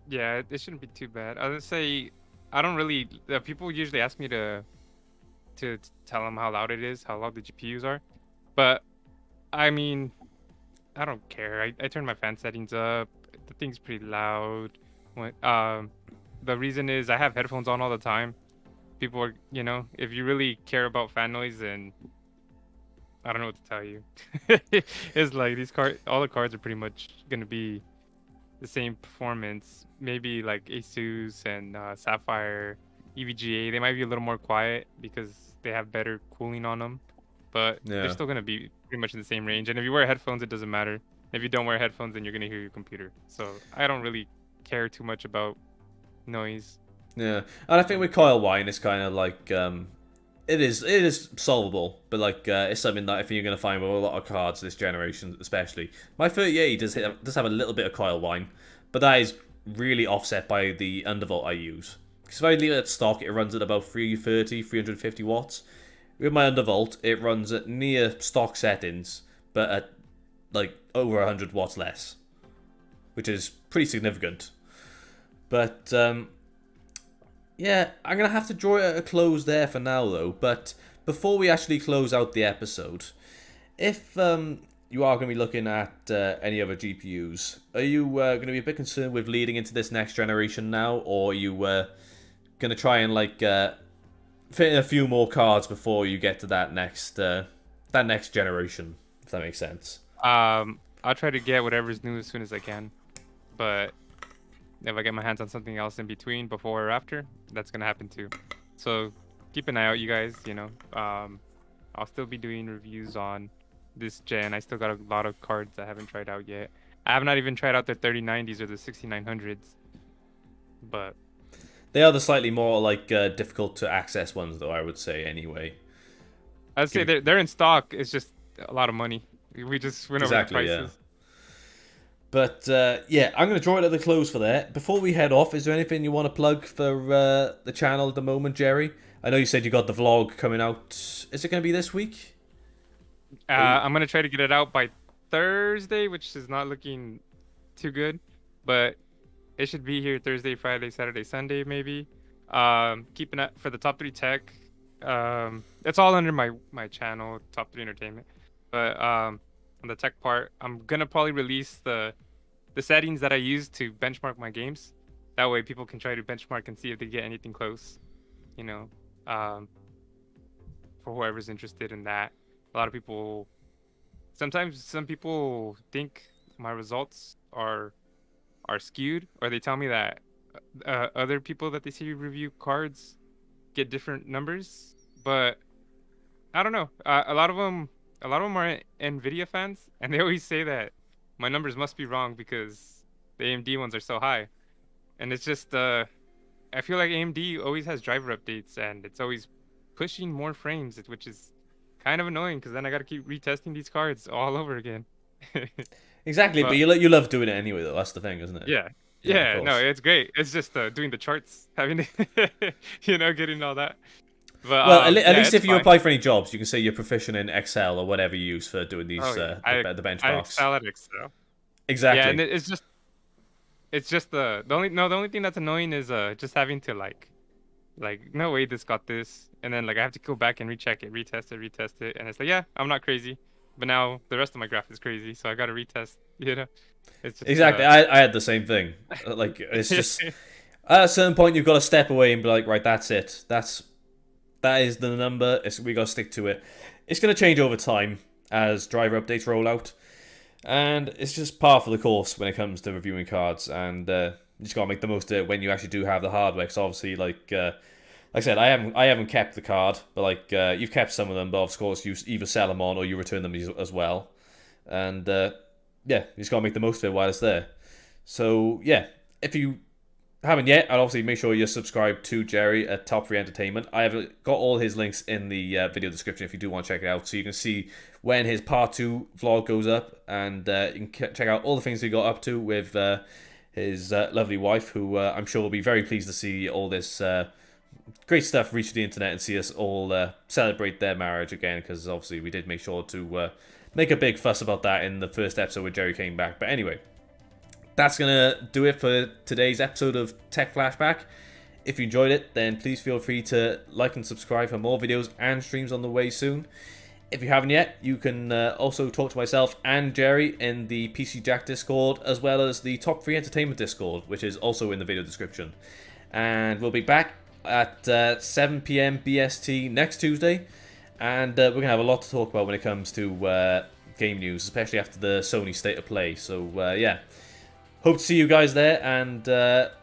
Yeah, it shouldn't be too bad. I would say I don't really. People usually ask me to tell them how loud it is, how loud the GPUs are, but I mean, I don't care. I turn my fan settings up. The thing's pretty loud. The reason is I have headphones on all the time. People are, if you really care about fan noise, then I don't know what to tell you. It's like all the cards are pretty much gonna be the same performance. Maybe like Asus and Sapphire, EVGA, they might be a little more quiet because they have better cooling on them, but they're still gonna be pretty much in the same range. And if you wear headphones, it doesn't matter. If you don't wear headphones, then you're gonna hear your computer. So I don't really care too much about noise. Yeah, and I think with coil whine, it's kind of like it is solvable, but like it's something that I think you're going to find with a lot of cards this generation, especially. My 38 does have a little bit of coil whine, but that is really offset by the undervolt I use. Because if I leave it at stock, it runs at about 330, 350 watts. With my undervolt, it runs at near stock settings, but at like over 100 watts less, which is pretty significant. But yeah, I'm going to have to draw it at a close there for now, though. But before we actually close out the episode, if you are going to be looking at any other GPUs, are you going to be a bit concerned with leading into this next generation now? Or are you going to try and like fit in a few more cards before you get to that next generation, if that makes sense? I'll try to get whatever's new as soon as I can. But if I get my hands on something else in between, before or after, that's gonna happen too. So keep an eye out, you guys. I'll still be doing reviews on this gen. I still got a lot of cards I haven't tried out yet. I have not even tried out the 3090s or the 6900s. But they are the slightly more like difficult to access ones, though, I would say anyway. I'd say they're in stock. It's just a lot of money. We just went over the prices. Yeah. But yeah, I'm going to draw it at the close for that. Before we head off, is there anything you want to plug for the channel at the moment, Jerry? I know you said you got the vlog coming out. Is it going to be this week? I'm going to try to get it out by Thursday, which is not looking too good. But it should be here Thursday, Friday, Saturday, Sunday, maybe. Keeping it for the top 3 tech. It's all under my channel, Top 3 Entertainment. But on the tech part, I'm gonna probably release the settings that I use to benchmark my games. That way people can try to benchmark and see if they get anything close. For whoever's interested in that. A lot of people, sometimes some people think my results are skewed, or they tell me that other people that they see review cards get different numbers. But I don't know. A lot of them are NVIDIA fans, and they always say that my numbers must be wrong because the AMD ones are so high. And it's just, I feel like AMD always has driver updates, and it's always pushing more frames, which is kind of annoying because then I got to keep retesting these cards all over again. Exactly, but you love doing it anyway, though. That's the thing, isn't it? Yeah, no, it's great. It's just doing the charts, having to, getting all that. But, well, at least if you apply for any jobs, you can say you're proficient in Excel or whatever you use for doing these the benchmarks. I excel at Excel. Exactly. Yeah, and it's just the only thing that's annoying is just having to like no way this got this, and then like I have to go back and recheck it, retest it, and it's like, yeah, I'm not crazy, but now the rest of my graph is crazy, so I got to retest. It's just, exactly. I had the same thing. Like it's just at a certain point you've got to step away and be like, right, that's it. That is the number. We got to stick to it. It's going to change over time as driver updates roll out. And it's just par for the course when it comes to reviewing cards. And you just got to make the most of it when you actually do have the hardware. Because obviously, like I said, I haven't kept the card. But like you've kept some of them. But of course, you either sell them on or you return them as well. And yeah, you just got to make the most of it while it's there. So yeah, if you haven't yet, I'd obviously make sure you're subscribed to Jerry at Top 3 Entertainment. I have got all his links in the video description if you do want to check it out, so you can see when his part 2 vlog goes up, and you can check out all the things he got up to with his lovely wife, who I'm sure will be very pleased to see all this great stuff reach the internet and see us all celebrate their marriage again, because obviously we did make sure to make a big fuss about that in the first episode when Jerry came back. But anyway, that's going to do it for today's episode of Tech Flashback. If you enjoyed it, then please feel free to like and subscribe for more videos and streams on the way soon. If you haven't yet, you can also talk to myself and Jerry in the PC Jack Discord, as well as the Top 3 Entertainment Discord, which is also in the video description. And we'll be back at 7 PM BST next Tuesday, and we're going to have a lot to talk about when it comes to game news, especially after the Sony State of Play. So yeah. Hope to see you guys there, and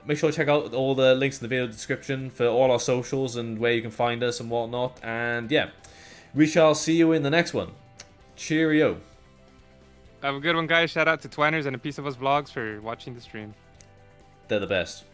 make sure to check out all the links in the video description for all our socials and where you can find us and whatnot. And yeah, we shall see you in the next one. Cheerio. Have a good one, guys. Shout out to Twiners and A Piece of Us Vlogs for watching the stream. They're the best.